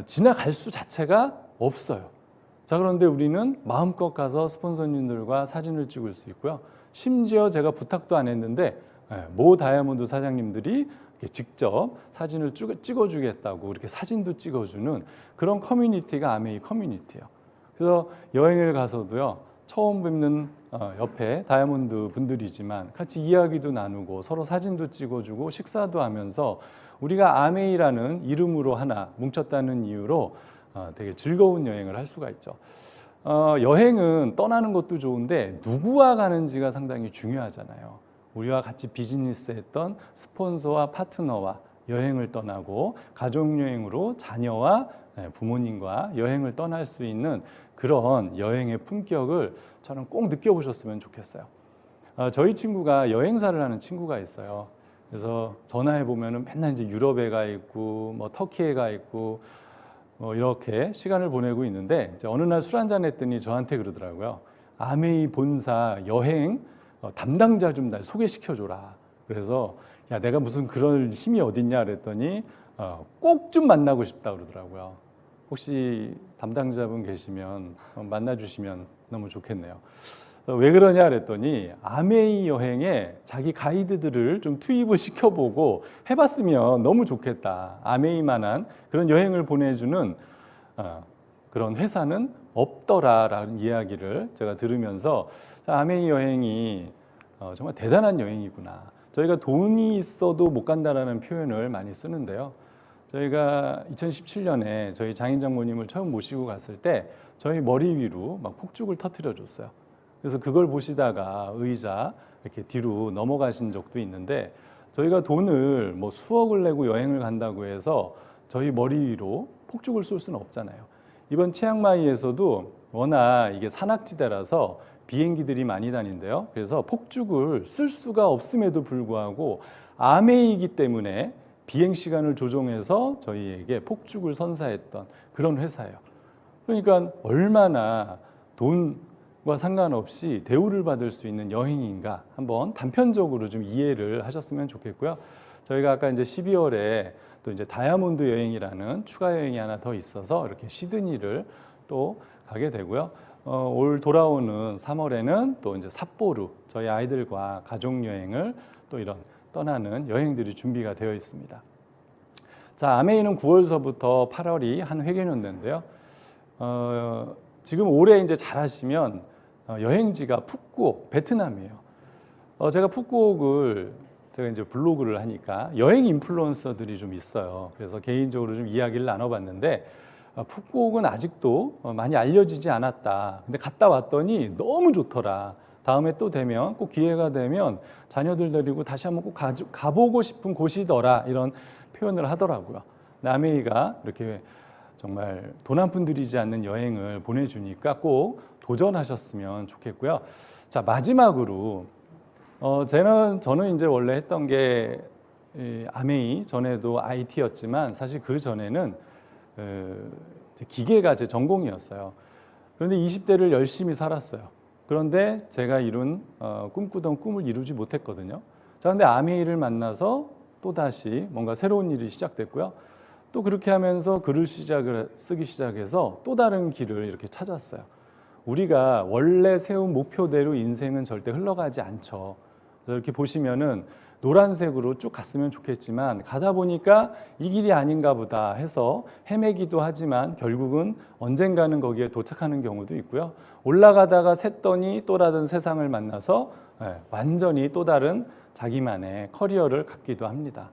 지나갈 수 자체가 없어요. 자, 그런데 우리는 마음껏 가서 스폰서님들과 사진을 찍을 수 있고요. 심지어 제가 부탁도 안 했는데 모 다이아몬드 사장님들이 직접 사진을 찍어주겠다고 이렇게 사진도 찍어주는 그런 커뮤니티가 아메이 커뮤니티예요. 그래서 여행을 가서도요, 처음 뵙는 옆에 다이아몬드 분들이지만 같이 이야기도 나누고 서로 사진도 찍어주고 식사도 하면서 우리가 아메이라는 이름으로 하나 뭉쳤다는 이유로 되게 즐거운 여행을 할 수가 있죠. 여행은 떠나는 것도 좋은데 누구와 가는지가 상당히 중요하잖아요. 우리와 같이 비즈니스 했던 스폰서와 파트너와 여행을 떠나고 가족여행으로 자녀와 부모님과 여행을 떠날 수 있는 그런 여행의 품격을 저는 꼭 느껴보셨으면 좋겠어요. 저희 친구가 여행사를 하는 친구가 있어요. 그래서 전화해 보면은 맨날 이제 유럽에 가 있고 뭐 터키에 가 있고 이렇게 시간을 보내고 있는데 이제 어느 날 술 한잔 했더니 저한테 그러더라고요. 아메이 본사 여행 담당자 좀 날 소개시켜 줘라. 그래서 야 내가 무슨 그런 힘이 어딨냐 그랬더니 꼭 좀 만나고 싶다 그러더라고요. 혹시 담당자분 계시면 만나 주시면 너무 좋겠네요. 왜 그러냐 그랬더니 아메이 여행에 자기 가이드들을 좀 투입을 시켜보고 해봤으면 너무 좋겠다. 아메이만한 그런 여행을 보내주는 그런 회사는 없더라라는 이야기를 제가 들으면서 아메이 여행이 정말 대단한 여행이구나. 저희가 돈이 있어도 못 간다라는 표현을 많이 쓰는데요. 저희가 2017년에 저희 장인 장모님을 처음 모시고 갔을 때 저희 머리 위로 막 폭죽을 터뜨려 줬어요. 그래서 그걸 보시다가 의자 이렇게 뒤로 넘어가신 적도 있는데 저희가 돈을 뭐 수억을 내고 여행을 간다고 해서 저희 머리 위로 폭죽을 쏠 수는 없잖아요. 이번 치앙마이에서도 워낙 이게 산악지대라서 비행기들이 많이 다닌대요. 그래서 폭죽을 쓸 수가 없음에도 불구하고 아메이기 때문에 비행 시간을 조정해서 저희에게 폭죽을 선사했던 그런 회사예요. 그러니까 얼마나 돈과 상관없이 대우를 받을 수 있는 여행인가 한번 단편적으로 좀 이해를 하셨으면 좋겠고요. 저희가 아까 이제 12월에 또 이제 다이아몬드 여행이라는 추가 여행이 하나 더 있어서 이렇게 시드니를 또 가게 되고요. 올 돌아오는 3월에는 또 이제 삿포로 저희 아이들과 가족 여행을 또 이런 떠나는 여행들이 준비가 되어 있습니다. 자, 아메이는 9월서부터 8월이 한 회견연대인데요. 지금 올해 이제 잘 하시면 여행지가 푸꾸옥, 베트남이에요. 제가 푸꾸옥을 제가 이제 블로그를 하니까 여행 인플루언서들이 좀 있어요. 그래서 개인적으로 좀 이야기를 나눠봤는데 푸꾸옥은 아직도 많이 알려지지 않았다. 근데 갔다 왔더니 너무 좋더라. 다음에 또 되면 꼭 기회가 되면 자녀들 데리고 다시 한번 꼭 가보고 싶은 곳이더라 이런 표현을 하더라고요. 아메이가 이렇게 정말 돈 한 푼 들이지 않는 여행을 보내주니까 꼭 도전하셨으면 좋겠고요. 자 마지막으로 저는 이제 원래 했던 게 아메이 전에도 IT였지만 사실 그 전에는 기계가 제 전공이었어요. 그런데 20대를 열심히 살았어요. 그런데 제가 꿈꾸던 꿈을 이루지 못했거든요. 자, 근데 아메이를 만나서 또 다시 뭔가 새로운 일이 시작됐고요. 또 그렇게 하면서 글을 쓰기 시작해서 또 다른 길을 이렇게 찾았어요. 우리가 원래 세운 목표대로 인생은 절대 흘러가지 않죠. 그래서 이렇게 보시면은 노란색으로 쭉 갔으면 좋겠지만 가다 보니까 이 길이 아닌가 보다 해서 헤매기도 하지만 결국은 언젠가는 거기에 도착하는 경우도 있고요. 올라가다가 샜더니 또 다른 세상을 만나서 완전히 또 다른 자기만의 커리어를 갖기도 합니다.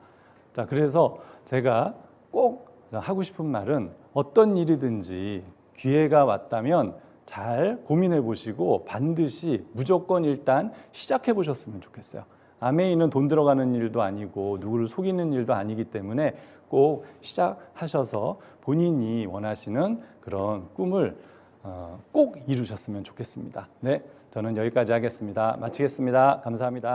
자, 그래서 제가 꼭 하고 싶은 말은 어떤 일이든지 기회가 왔다면 잘 고민해 보시고 반드시 무조건 일단 시작해 보셨으면 좋겠어요. 아메이는 돈 들어가는 일도 아니고 누구를 속이는 일도 아니기 때문에 꼭 시작하셔서 본인이 원하시는 그런 꿈을 꼭 이루셨으면 좋겠습니다. 네, 저는 여기까지 하겠습니다. 마치겠습니다. 감사합니다.